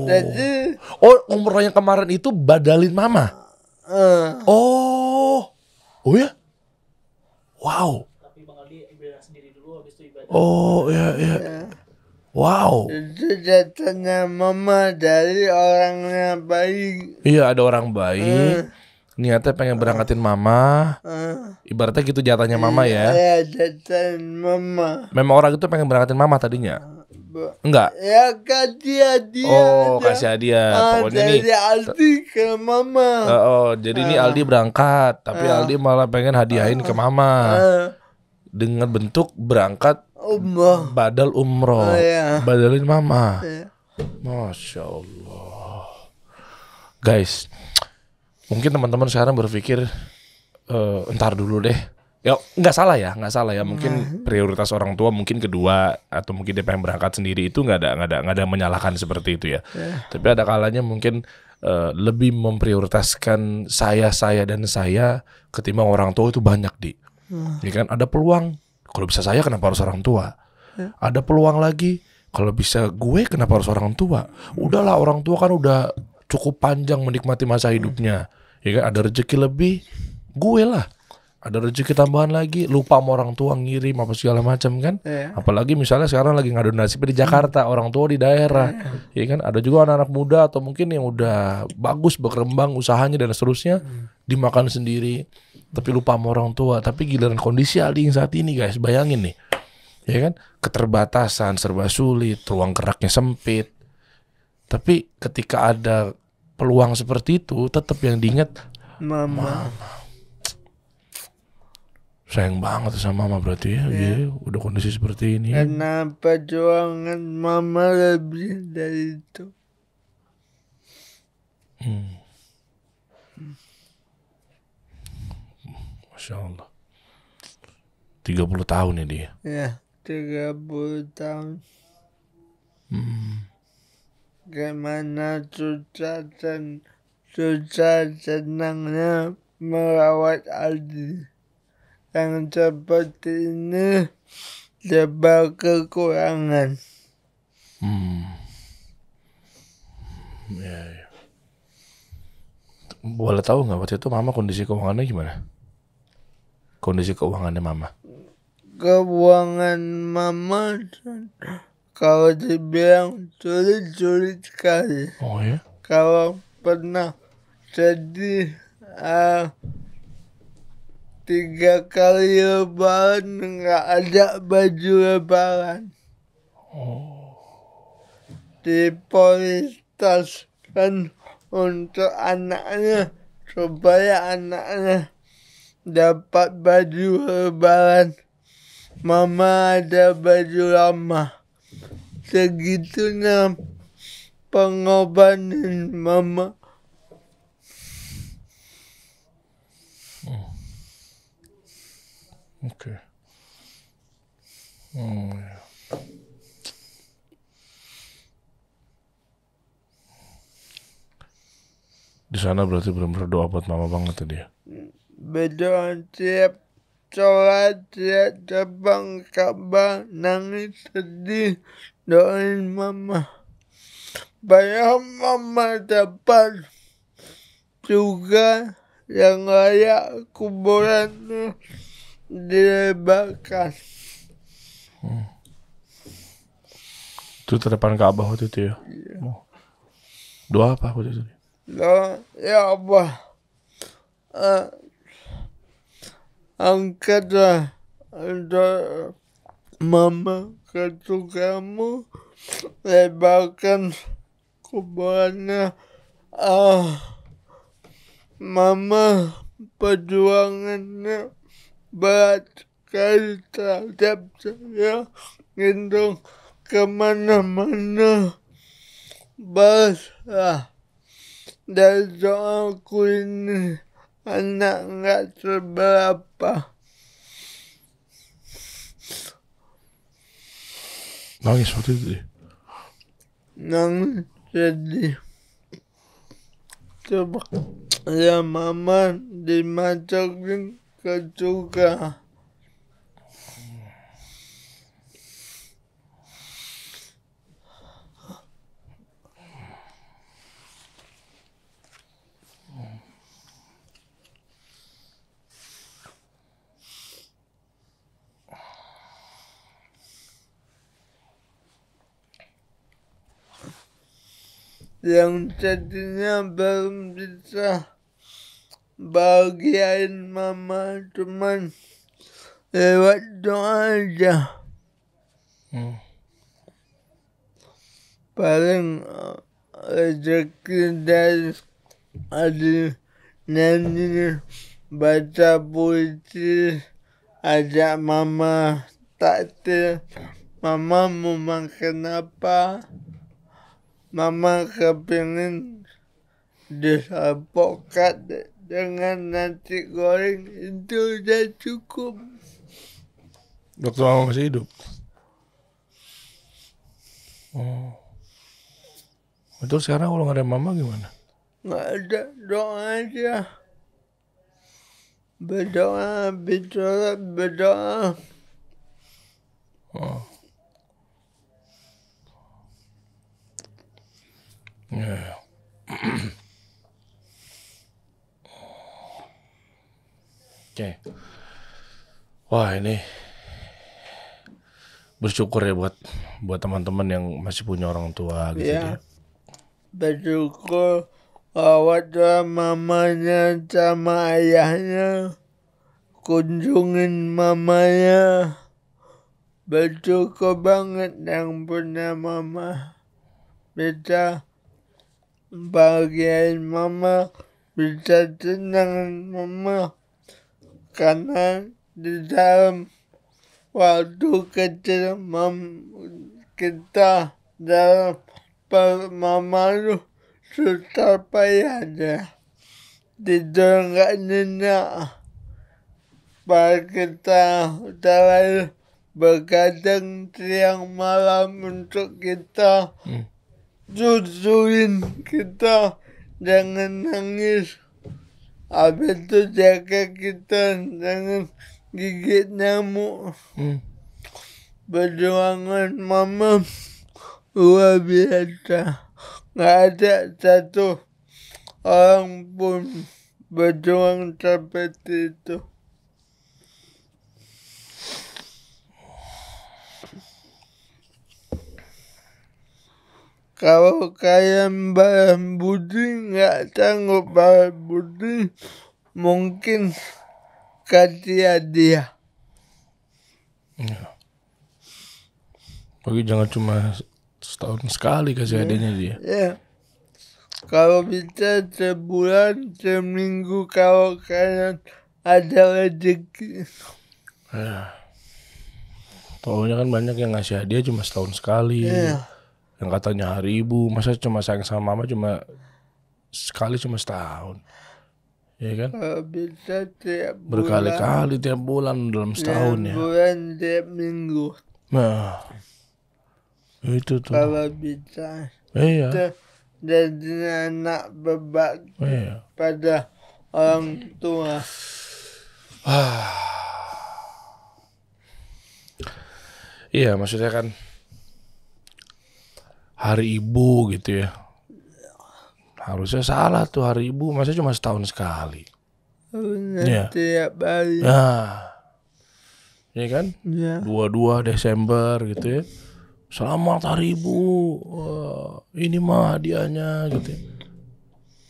Jadi Umroh yang kemarin itu badalin mama. Oh ya? Wow. Tapi Bang Aldi ibadah sendiri dulu habis itu ibadah. Oh ya. Wow. itu jatahnya mama dari orangnya baik. Iya ada orang baik. Niatnya pengen berangkatin mama. Ibaratnya gitu jatahnya mama ya. Ya jatah mama. Memang orang itu pengen berangkatin mama tadinya? Enggak. Ya kasih hadiah. Oh kasih hadiah. Pokoknya nih. Dari Aldi ke mama. Jadi ini Aldi berangkat, tapi Aldi malah pengen hadiahin ke mama dengan bentuk berangkat badal umroh, Iya. badalin mama. Iya. Masya Allah. Guys, mungkin teman-teman sekarang berpikir entar dulu deh. Ya nggak salah ya. Mungkin prioritas orang tua mungkin kedua, atau mungkin dia pengen berangkat sendiri, itu nggak ada menyalahkan seperti itu ya. Tapi ada kalanya mungkin lebih memprioritaskan saya dan saya ketimbang orang tua itu banyak di. Ya kan, ada peluang. Kalau bisa saya, kenapa harus orang tua? Ada peluang lagi. Kalau bisa gue, kenapa harus orang tua? Udahlah, orang tua kan udah cukup panjang menikmati masa hidupnya. Ya kan, ada rezeki lebih, gue lah. Ada rezeki tambahan lagi, lupa sama orang tua, ngirim apa segala macam kan. Apalagi misalnya sekarang lagi ngadu nasib di Jakarta, orang tua di daerah. Ya kan, ada juga anak-anak muda atau mungkin yang udah bagus berkembang usahanya dan seterusnya, dimakan sendiri, tapi lupa sama orang tua. Tapi giliran kondisi Aldi yang saat ini guys, bayangin nih. Ya kan, keterbatasan, serba sulit, ruang geraknya sempit. Tapi ketika ada peluang seperti itu, tetap yang diingat mama. Sayang banget sama mama berarti ya. Dia udah kondisi seperti ini. Karena perjuangan mama lebih dari itu. Masya Allah. 30 tahun ya dia. Ya, 30 tahun. Gimana susah senangnya merawat Aldi. Yang seperti ini serba kekurangan. Ya. Boleh tahu nggak waktu itu mama kondisi keuangannya gimana? Kondisi keuangannya mama? Keuangan mama kalau dibilang sulit sekali. Oh ya? Kalau pernah sedih 3 kali lebaran nggak ada baju lebaran. Diprioritaskan untuk anaknya supaya anaknya dapat baju lebaran. Mama ada baju lama. Segitunya pengorbanan mama. Oke. Di sana berarti benar-benar doa buat mama banget tadi ya. Berdoa tiap sholat, tiap terbang Ka'bah, nangis sedih, doain mama. Supaya mama dapat juga yang layak kuburannya dilebarkan. Itu terdepan Ka'bah waktu itu ya. Doa apa waktu itu? Doa, ya Allah, angkatlah doa mama ke surgamu, lebarkan kuburannya. Mama perjuangannya berat sekali terhadap saya, gendong kemana-mana. Balaslah dari doaku ini, anak nggak seberapa. Nangis waktu itu deh. Nangis sedih. Coba ya mama dimasukin ke surga. Yang jadinya belum bisa bahagiain mama, cuman lewat doa aja. Paling rezeki dari ada nyanyi, baca puisi, ajak mama takdir. Mama mau makan apa? Mama kepingin disalpokat dengan nasi goreng itu udah cukup. Waktu mama masih hidup. Oh. Itu sekarang kalau nggak ada mama gimana? Nggak ada, doa aja. Berdoa, berdoa. Oh. Ya. Oke. Wah, ini bersyukur ya buat teman-teman yang masih punya orang tua gitu Ya. ya. Bersyukur awat mamanya sama ayahnya, kunjungin mamanya. Bersyukur banget yang punya mama. Bisa bahagiain mama, bisa senang mama. Karena di dalam waktu kecil kita dalam mama lu susah payah deh. Tidur nggak nyenyak. Pas kita selalu begadang siang malam untuk kita susuin kita, jangan nangis. Habis itu jaga kita jangan gigit nyamuk. Perjuangan mama luar biasa. Nggak ada satu orang pun berjuang seperti itu. Kalau kalian balas budi nggak sanggup balas budi, mungkin kasih hadiah. Ya. Bagi jangan cuma setahun sekali kasih hadiahnya dia. Ya. Kalau bisa sebulan, seminggu kalau kalian ada rezeki. Ya. Taunya kan banyak yang ngasih hadiah cuma setahun sekali. Ya. Yang katanya hari ibu, masa cuma sayang sama mama cuma sekali cuma setahun. Ya kan? Kalau bisa tiap bulan. Berkali-kali tiap bulan dalam setahun ya. Bulan tiap minggu. Nah, itu tuh. Kalau bisa. Iya. Jadi anak berbakti pada orang tua. Iya, maksudnya kan hari ibu gitu ya. Harusnya salah tuh hari ibu, masa cuma setahun sekali. Tiap hari. Ya kan? Ya. 22 Desember gitu ya. Selamat hari ibu. Wah, ini mah hadiahnya gitu ya.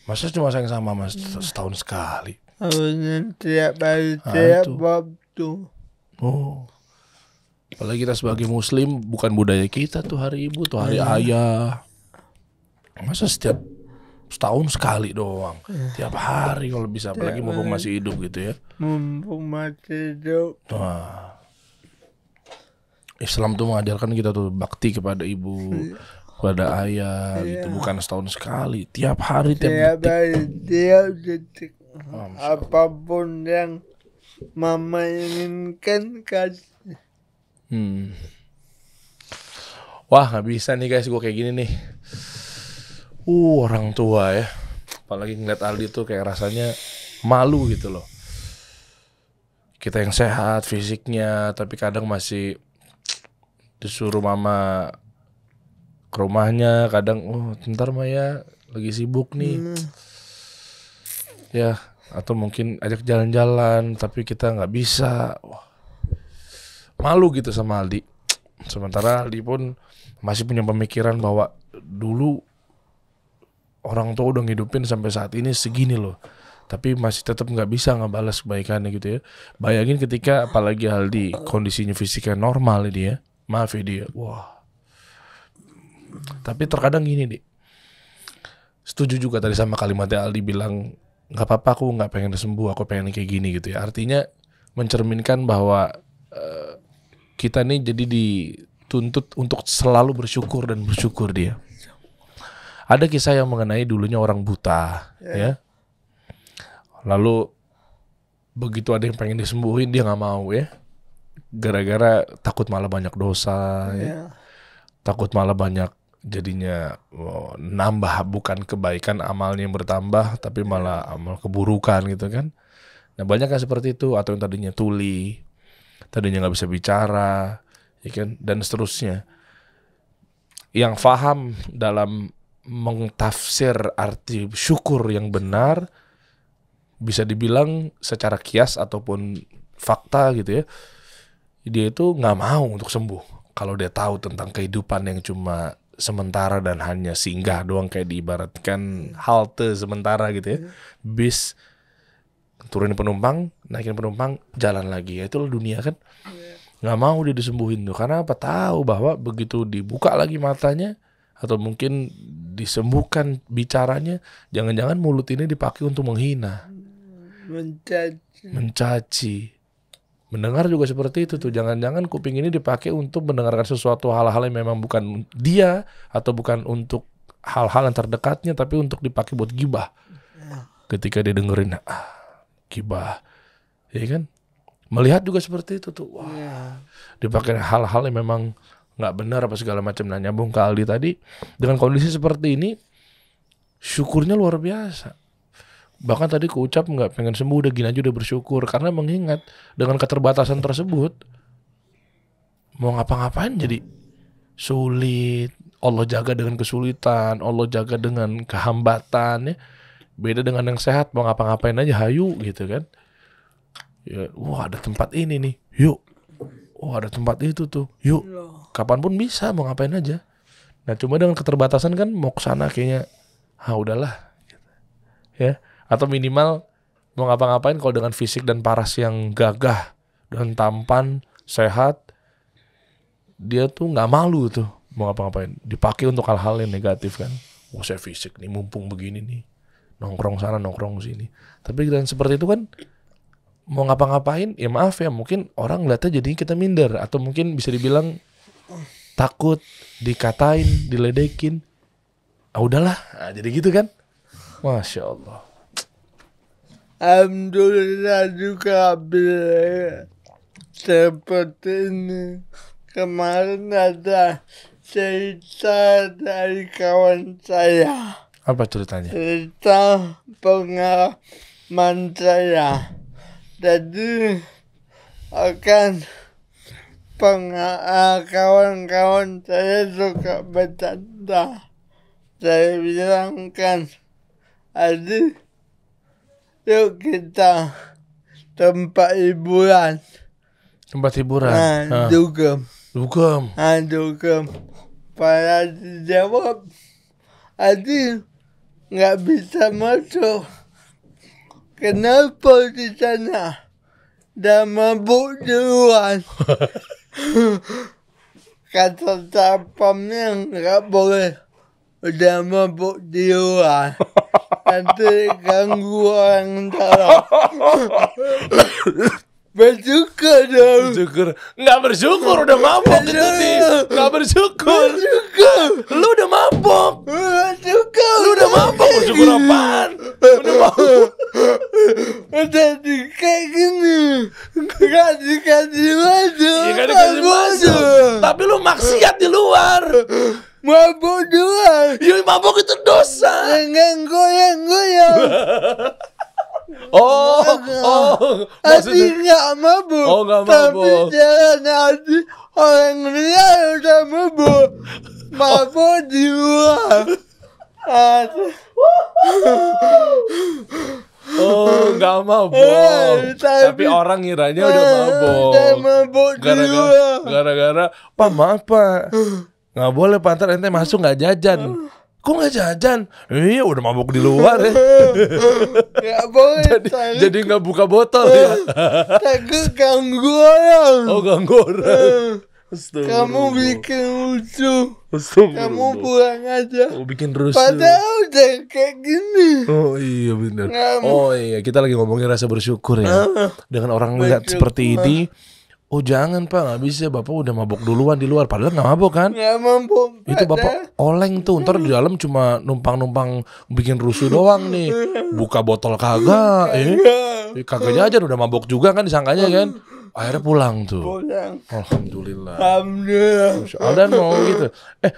Masa cuma sayang sama mas setahun sekali. Harusnya tiap hari, tiap waktu. Oh. Apalagi kita sebagai muslim, bukan budaya kita tuh hari ibu, tuh hari ayah. Masa setiap setahun sekali doang. Tiap hari kalau bisa, apalagi mumpung masih hidup gitu ya. Mumpung masih hidup. Wah. Islam tuh mengajarkan kita tuh bakti kepada ibu, kepada ayah gitu, bukan setahun sekali. Tiap hari, tiap detik. Hari, tiap detik. Apapun yang mama inginkan kasih. Wah, nggak bisa nih guys, gue kayak gini nih. Orang tua ya. Apalagi ngeliat Aldi tuh kayak rasanya malu gitu loh. Kita yang sehat fisiknya, tapi kadang masih disuruh mama ke rumahnya. Kadang, bentar mah ya, lagi sibuk nih. Ya, atau mungkin ajak jalan-jalan, tapi kita nggak bisa. Wah, malu gitu sama Aldi. Sementara Aldi pun masih punya pemikiran bahwa dulu orang tua udah ngidupin sampai saat ini segini loh, tapi masih tetap nggak bisa ngebalas kebaikannya gitu ya. Bayangin ketika apalagi Aldi kondisinya fisiknya normal dia, maaf ya dia, wah. Tapi terkadang gini deh, setuju juga tadi sama kalimatnya Aldi bilang, nggak apa-apa aku nggak pengen sembuh, aku pengen kayak gini gitu ya. Artinya mencerminkan bahwa kita nih jadi dituntut untuk selalu bersyukur dan bersyukur dia. Ada kisah yang mengenai dulunya orang buta, ya. Lalu begitu ada yang pengen disembuhin dia nggak mau ya, gara-gara takut malah banyak dosa, ya. Takut malah banyak jadinya nambah, bukan kebaikan amalnya yang bertambah, tapi malah amal keburukan gitu kan. Nah banyak kan seperti itu, atau yang tadinya tuli, tadinya nggak bisa bicara, ya kan, dan seterusnya. Yang faham dalam mengtafsir arti syukur yang benar, bisa dibilang secara kias ataupun fakta gitu ya, dia itu nggak mau untuk sembuh kalau dia tahu tentang kehidupan yang cuma sementara dan hanya singgah doang, kayak diibaratkan halte sementara gitu ya, bis turunin penumpang, naikin penumpang, jalan lagi, ya itulah dunia kan. Nggak mau dia disembuhin tuh, karena apa? Tahu bahwa begitu dibuka lagi matanya atau mungkin disembuhkan bicaranya, jangan-jangan mulut ini dipakai untuk menghina, mencaci. Mendengar juga seperti itu tuh, jangan-jangan kuping ini dipakai untuk mendengarkan sesuatu hal-hal yang memang bukan dia, atau bukan untuk hal-hal yang terdekatnya, tapi untuk dipakai buat gibah. Ketika dia dengerin gibah, ya kan? Melihat juga seperti itu tuh, wah, dipakai hal-hal yang memang nggak benar apa segala macam. Nah nyambung ke Aldi tadi, dengan kondisi seperti ini, syukurnya luar biasa. Bahkan tadi keucap nggak pengen sembuh, udah gini aja udah bersyukur, karena mengingat dengan keterbatasan tersebut mau ngapa-ngapain jadi sulit. Allah jaga dengan kesulitan, Allah jaga dengan kehambatan ya. Beda dengan yang sehat, mau ngapa-ngapain aja hayu gitu kan. Ya, wah ada tempat ini nih, yuk. Wah ada tempat itu tuh, yuk. Kapanpun bisa, mau ngapain aja. Nah cuma dengan keterbatasan kan mau kesana kayaknya, udahlah. Ya. Atau minimal mau ngapa-ngapain kalau dengan fisik dan paras yang gagah dan tampan, sehat, dia tuh nggak malu tuh mau ngapa-ngapain. Dipakai untuk hal-hal yang negatif kan. Wah saya fisik nih, mumpung begini nih, nongkrong sana nongkrong sini. Tapi dengan seperti itu kan mau ngapa-ngapain, ya maaf ya, mungkin orang ngeliatnya jadinya kita minder, atau mungkin bisa dibilang takut dikatain, diledekin. Udahlah, jadi gitu kan. Masya Allah. Alhamdulillah juga seperti ini. Kemarin ada cerita dari kawan saya. Apa ceritanya? Cerita pengalaman saya. Jadi akan kawan-kawan saya suka bercanda. Saya bilang kan, Adi, yuk kita tempat hiburan. Tempat hiburan? Dugem. Dugem? Dugem. Pada dijawab, Adi nggak bisa masuk. Kenapa di sana? Dah mabuk duluan. Kata sapamnya nggak boleh. Udah mabuk di luar. Nanti ganggu orang dalam. Bersyukur dong. Bersyukur. Nggak bersyukur, udah mabuk itu nih. Nggak bersyukur. Lu udah mabuk. Lu udah mabuk, bersyukur apaan? Udah mabuk. Udah kayak gini. Gak dikasih masuk. Ya gak dikasih masuk. Tapi lu maksiat di luar. Mabuk doang. Ya mabuk itu dosa. Jangan goyang-goyang. Hati gak mabuk. Oh gak mabuk. Tapi jangan hati orang lihat udah mabuk. Mabuk di luar. Oh gak mabuk. Tapi orang ngiranya udah mabuk. Udah mabuk di luar. Gara-gara, Pak maaf Pak, nggak boleh Pak, ntar ente masuk nggak jajan. Kok nggak jajan? Iya udah mabuk di luar ya. Nggak boleh. Jadi nggak buka botol ya. Takut ganggu orang. Oh ganggu orang. Kamu bikin lucu. Kamu pulang aja. Oh bikin rusuh. Padahal udah kayak gini. Oh iya benar. Oh iya, kita lagi ngomongin rasa bersyukur ya. Dengan orang melihat seperti ini, Oh jangan Pak, nggak bisa, Bapak udah mabok duluan di luar. Padahal nggak mabok kan? Nggak mampu. Itu Bapak oleng tuh, ntar di dalam cuma numpang-numpang bikin rusuh doang nih. Buka botol kagak, kagak jajan udah mabok juga kan disangkanya kan. Akhirnya pulang tuh. Pulang. Alhamdulillah. Alhamdulillah. Aldan mau gitu.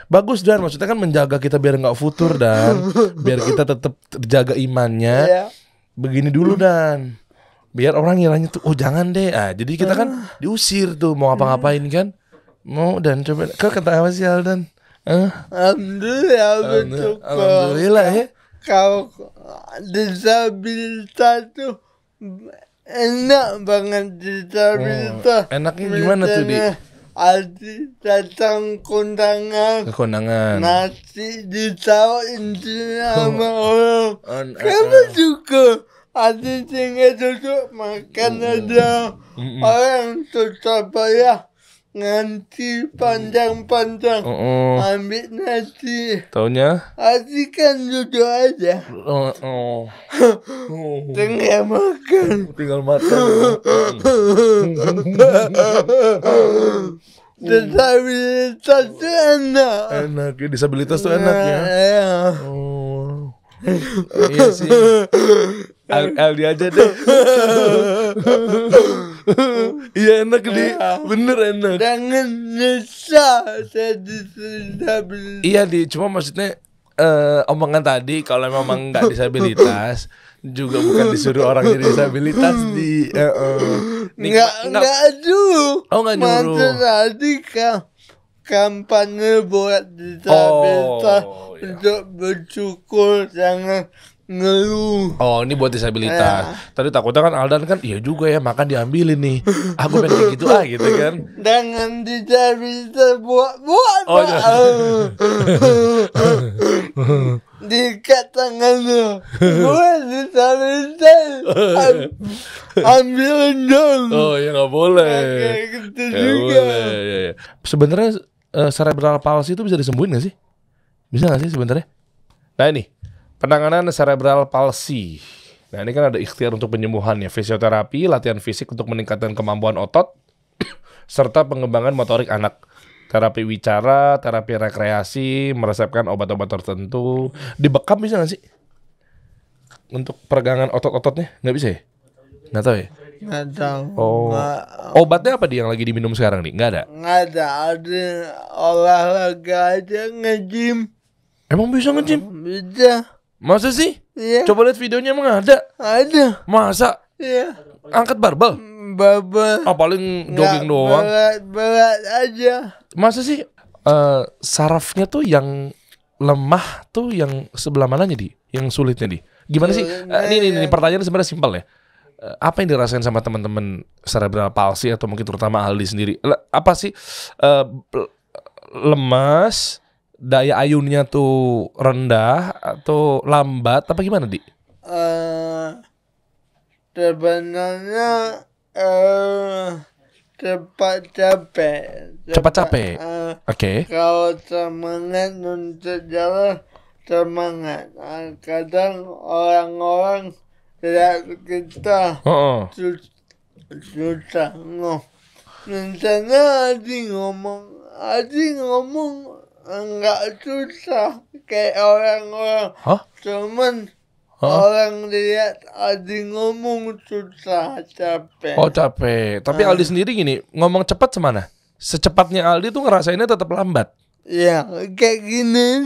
Bagus Dan, maksudnya kan menjaga kita biar nggak futur Dan, biar kita tetap terjaga imannya. Ya. Begini dulu Dan, biar orang ngiranya tuh oh jangan deh. Jadi kita kan diusir tuh mau ngapa-ngapain kan. Mau Dan coba kau kata apa sih Aldan? Alhamdulillah betul. Alhamdulillah ya. Kalau disabilitas tuh enak banget disabilitas. Enaknya gimana tuh Di? Aldi datang kondangan. Ke kondangan. Nasi ditawarin sama orang. Kamu juga ada tinggal duduk makan ada. Orang susah bayar. Nganti panjang-panjang. Ambil nasi. Taunya? Adi kan duduk aja. Tinggal makan. Tinggal makan. Disabilitas itu enak. Enak ya, disabilitas tuh enak ya. Oh. Iya sih. Aldi aja deh. Iya enak Di, bener enak. Jangan nyesal saya disabilitas. Iya Di, cuma maksudnya omongan tadi kalau memang nggak disabilitas juga bukan disuruh orang jadi disabilitas Di. Nggak dulu. Oh nggak nyuruh. Mantu tadi kampanye buat disabilitas untuk bersyukur, jangan ngeluh. Oh ini buat disabilitas. Tadi takutnya kan Aldan kan iya juga ya makan diambilin nih. Aku pengen kayak gitu gitu kan. Jangan disabilitas buat. Oh, Diikat tangannya. Buat disabilitas. Ambil dong. Oh ya nggak boleh. Kayak gitu Nggak juga. boleh. Ya. Sebenarnya cerebral palsy itu bisa disembuhin nggak sih? Bisa nggak sih sebenarnya? Nah ini penanganan cerebral palsy. Nah ini kan ada ikhtiar untuk penyembuhannya, fisioterapi, latihan fisik untuk meningkatkan kemampuan otot, serta pengembangan motorik anak. Terapi wicara, terapi rekreasi, meresepkan obat-obat tertentu. Dibekap bisa nggak sih? Untuk peregangan otot-ototnya nggak bisa ya? Nggak tahu ya? Nggak tahu. Oh, obatnya apa yang lagi diminum sekarang nih? Nggak ada? Nggak ada olahraga aja nge-gym. Emang bisa nge-gym? Bisa. Masa sih? Iya. Coba lihat videonya emang ada. Ada. Masa? Iya. Angkat barbel? Baba. Paling jogging doang. Berat aja. Masa sih? Sarafnya tuh yang lemah tuh yang sebelah mananya Di? Yang sulitnya Di? Gimana sih? Ini pertanyaannya sebenarnya simpel ya. Apa yang dirasain sama teman-teman cerebral palsy atau mungkin terutama Aldi sendiri? Apa sih lemas, daya ayunnya tuh rendah atau lambat apa gimana Di? Sebenarnya cepat capek. Cepat capek. Oke. Kalau semangat untuk jalan semangat. Kadang orang-orang lihat kita susah misalnya Adi ngomong enggak susah kayak orang-orang. Cuman orang lihat Adi ngomong susah, capek. Oh capek. Tapi Aldi sendiri gini, ngomong cepat semana? Secepatnya Aldi tuh ngerasainnya tetap lambat. Ya kayak gini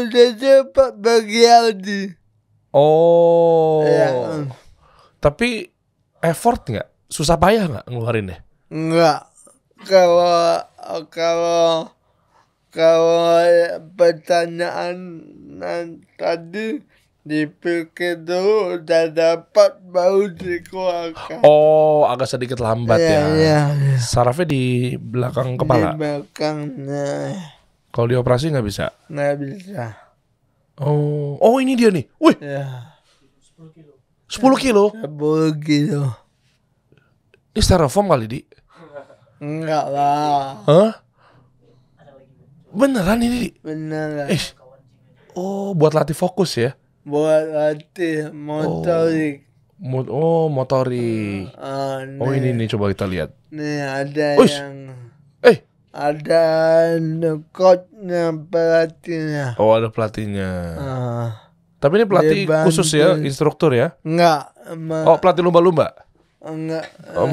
udah cepat bagi Aldi. Oh. Ya. Tapi effort nggak? Susah payah nggak ngeluarinnya? Enggak. Kalau pertanyaan tadi dipikir dulu udah dapat baru dikeluarkan. Oh, agak sedikit lambat ya. Iya. Sarafnya di belakang kepala. Di belakangnya. Kalau dioperasi nggak bisa. Nggak bisa. Oh ini dia nih. Wih, Ya. 10 kilo. 10 kilo. Ini styrofoam kali Di. Enggak lah. Hah? Beneran ini Di? Beneran. Oh, buat latih fokus ya? Buat latih motorik. Motori. Oh ini nih coba kita lihat. Nih ada Uish. yang Eh, coachnya pelatihnya. oh ada pelatihnya. Tapi ini pelatih Dia khusus ya, bantu. instruktur ya. Enggak, Oh pelatih lumba-lumba. enggak. Oh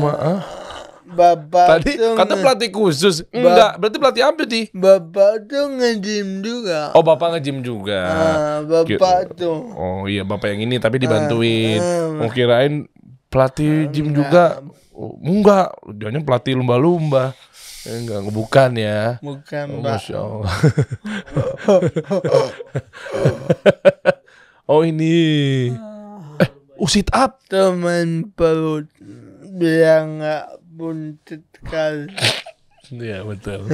Bapak Tadi tuh kata pelatih khusus. Enggak, berarti pelatih apa sih? Bapak tuh nge-gym juga. Oh bapak nge-gym juga. Bapak tuh. Oh iya bapak yang ini tapi dibantuin. Mau kirain pelatih gym juga. Oh, enggak, jangan pelatih lumba-lumba. Enggak, bukan ya. Bukan, Oh, Pak. Masya Allah. Oh ini. Sit up. Teman perut biar nggak buntut kali. Iya betul.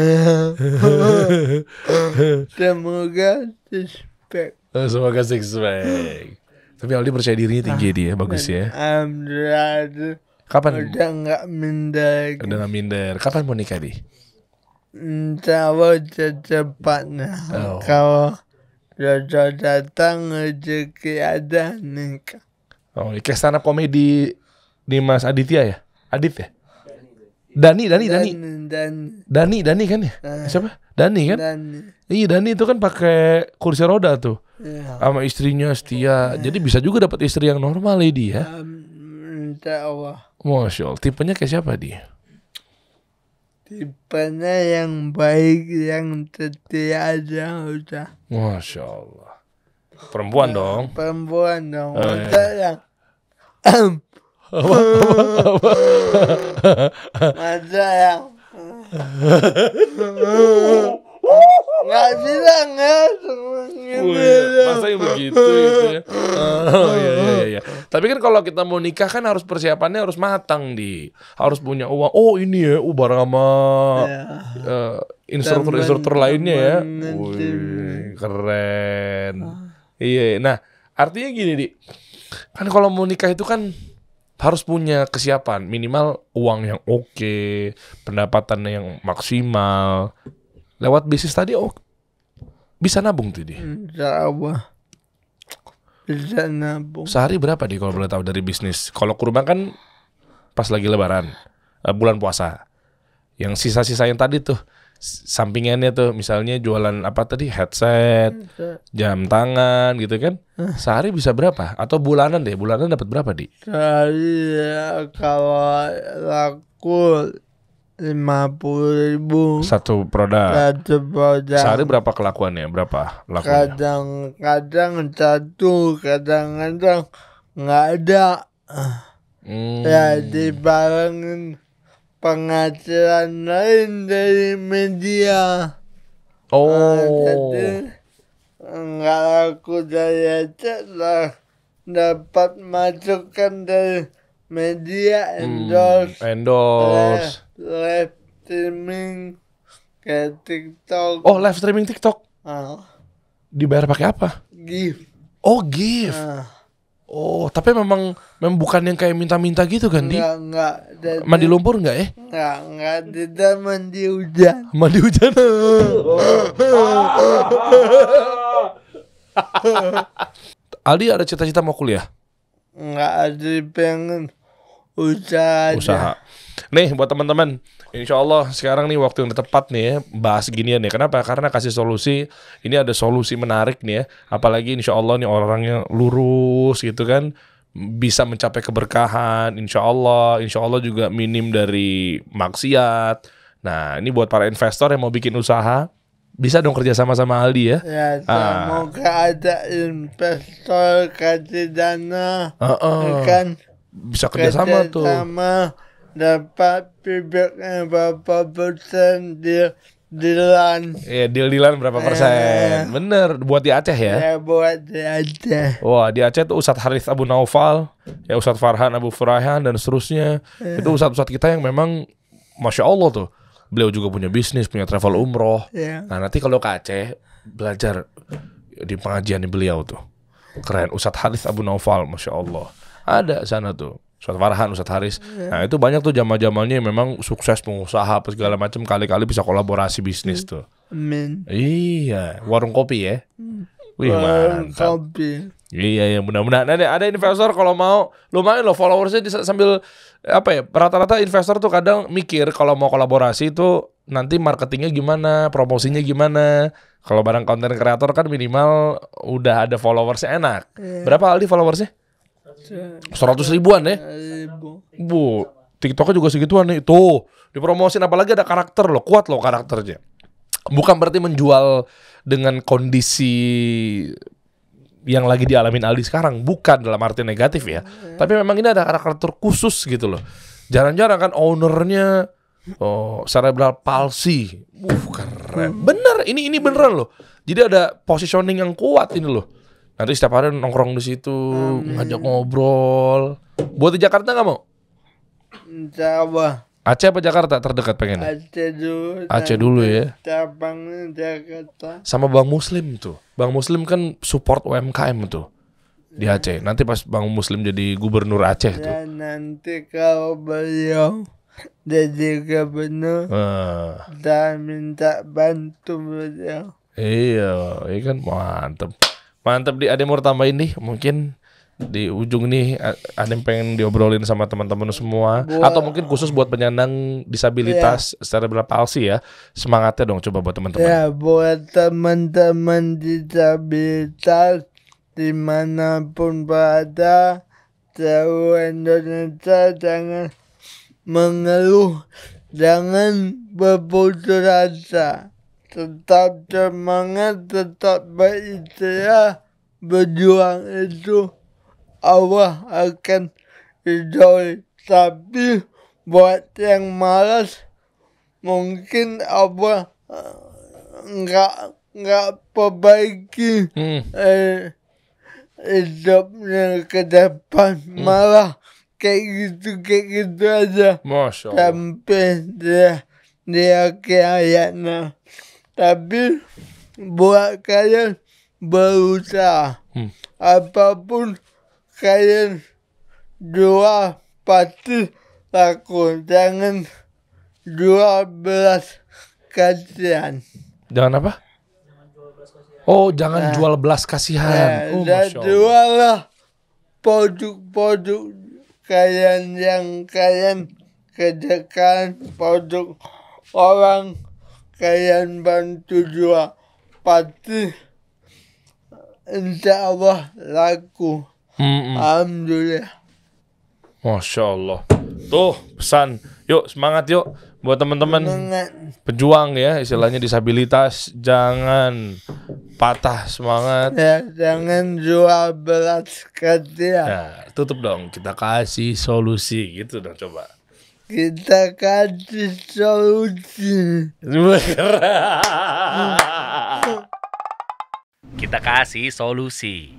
Semoga suspek. Semoga six pack. Tapi Aldi percaya dirinya tinggi dia, bagus ya. Alhamdulillah. Kapan? Udah nggak minder. Udah gak minder. Kapan mau nikah di? Insya Allah secepatnya. Oh. Kalau jodoh datang rezeki ada nikah. Oh, kayak stand up komedi di Mas Aditya ya? Adit ya? Dani Dan Dani kan ya? Siapa? Dani kan? Iya Dani itu kan pakai kursi roda tuh. ya. Sama istrinya setia. Jadi bisa juga dapat istri yang normal ya dia. Insya Allah. Masya Allah. Tipenya kayak siapa dia? Tipenya yang baik, yang setia aja udah. Masya Allah. Perempuan dong. Perempuan dong. Oh, Udah yang masa yang nggak bilang ya semuanya. Masa yang begitu itu ya? Oh iya. Tapi kan kalau kita mau nikah kan harus persiapannya harus matang harus punya uang. Oh ini ya, bareng sama instruktur lainnya ya. Wih, keren. Iya. Nah artinya gini di, kan kalau mau nikah itu kan harus punya kesiapan minimal uang yang oke, pendapatan yang maksimal. Lewat bisnis tadi bisa nabung tuh di. Insya Allah bisa nabung. Sehari berapa di kalau boleh tahu dari bisnis? Kalau kurma kan pas lagi lebaran, bulan puasa. Yang sisa-sisa yang tadi tuh sampingannya tuh misalnya jualan apa tadi, headset, jam tangan gitu kan. Sehari bisa berapa? Atau bulanan deh, bulanan dapat berapa di? Sehari ya, kalau laku 50.000 Satu produk. satu produk. Sehari berapa kelakuannya? Berapa lakunya? Kadang-kadang satu, kadang-kadang nggak ada. Ya dibarengin penghasilan lain dari media. Jadi nggak laku dari headset lah, dapat masukan dari media, endorse, live streaming kayak TikTok. Oh, live streaming TikTok. Dibayar pakai apa? Gift. Oh, gift. Oh, tapi memang bukan yang kayak minta-minta gitu kan, Di? Enggak. Mandi lumpur enggak ya? Enggak, tidak mandi hujan. Mandi hujan. Aldi ada cita-cita mau kuliah? Enggak ada, pengen usaha. Nih buat teman-teman, insya Allah sekarang nih waktu yang tepat nih ya bahas ginian nih. Kenapa? Karena kasih solusi. Ini ada solusi menarik nih ya. Apalagi insya Allah nih orangnya lurus gitu kan, bisa mencapai keberkahan. Insya Allah juga minim dari maksiat. Nah ini buat para investor yang mau bikin usaha, bisa dong kerja sama Aldi ya. Ya, semoga ada investor kasih dana, kan bisa kerja sama tuh. Dapat feedbacknya berapa persen dealan. Iya, deal-dealan berapa persen. Bener, buat di Aceh ya. Ya, buat di Aceh. Wah, di Aceh tuh Ustadz Harith Abu Naufal, ya Ustadz Farhan Abu Furaihan dan seterusnya. Itu ustadz-ustadz kita yang memang Masya Allah tuh. Beliau juga punya bisnis, punya travel umroh. Nah nanti kalau ke Aceh belajar di pengajian beliau tuh. Keren, Ustadz Harith Abu Naufal, Masya Allah. Ada sana tuh Ustadz Farhan, Ustadz Haris. Nah itu banyak tuh jamaah-jamaahnya yang memang sukses pengusaha apa segala macam, kali-kali bisa kolaborasi bisnis tuh. Amin. Iya, warung kopi ya. Wih Warung mantap. kopi. Iya, mudah-mudahan ada investor kalau mau lumayan loh followersnya sambil apa ya, rata-rata investor tuh kadang mikir kalau mau kolaborasi tuh nanti marketingnya gimana, promosinya gimana. Kalau barang konten kreator kan minimal udah ada followersnya enak. Berapa Aldi followersnya? 100 ribuan ya? Bu, TikToknya juga segituan nih. Tuh, dipromosin apalagi ada karakter loh, kuat loh karakternya. Bukan berarti menjual dengan kondisi yang lagi dialamin Aldi sekarang, bukan dalam arti negatif ya. Tapi memang ini ada karakter khusus gitu loh. Jarang-jarang kan ownernya cerebral palsy. Keren. Bener, ini beneran loh. Jadi ada positioning yang kuat ini loh. Nanti setiap hari nongkrong di situ, ngajak ngobrol. Buat di Jakarta nggak mau? Jawa. Aceh apa Jakarta terdekat pengennya? Aceh dulu ya. Cabangnya Jakarta. Sama Bang Muslim tuh. Bang Muslim kan support UMKM tuh di Aceh. Nanti pas Bang Muslim jadi gubernur Aceh tuh. Dan nanti kalau beliau jadi gubernur, dan minta bantu beliau. Iya kan mantep di Ademur tambahin nih mungkin di ujung nih ada yang pengen diobrolin sama teman-teman semua atau mungkin khusus buat penyandang disabilitas cerebral palsy ya, semangatnya dong coba buat teman-teman. Ya buat teman-teman disabilitas dimanapun berada seluruh Indonesia, jangan mengeluh, jangan berputus asa. Tetap semangat, tetap berikhtiar, berjuang itu Allah akan ridhoi. Tapi buat yang malas, mungkin Allah nggak perbaiki hidupnya ke depan, malah kayak gitu aja. Masya Allah. Sampai dia kayaknya. Tapi buat kalian berusaha, apapun kalian jual pasti laku. Jangan jual belas kasihan. Jangan apa? Oh, jangan jual belas kasihan. Dan jual lah produk-produk kalian yang kalian kerjakan, produk orang kalian bantu jual, pasti insya Allah laku. Alhamdulillah. Masya Allah. Tuh pesan, yuk semangat yuk buat teman-teman pejuang ya, istilahnya disabilitas, jangan patah semangat. Ya, jangan jual belas kasihan. Nah, tutup dong, kita kasih solusi gitu dong coba. Kita kasih solusi. Kita kasih solusi.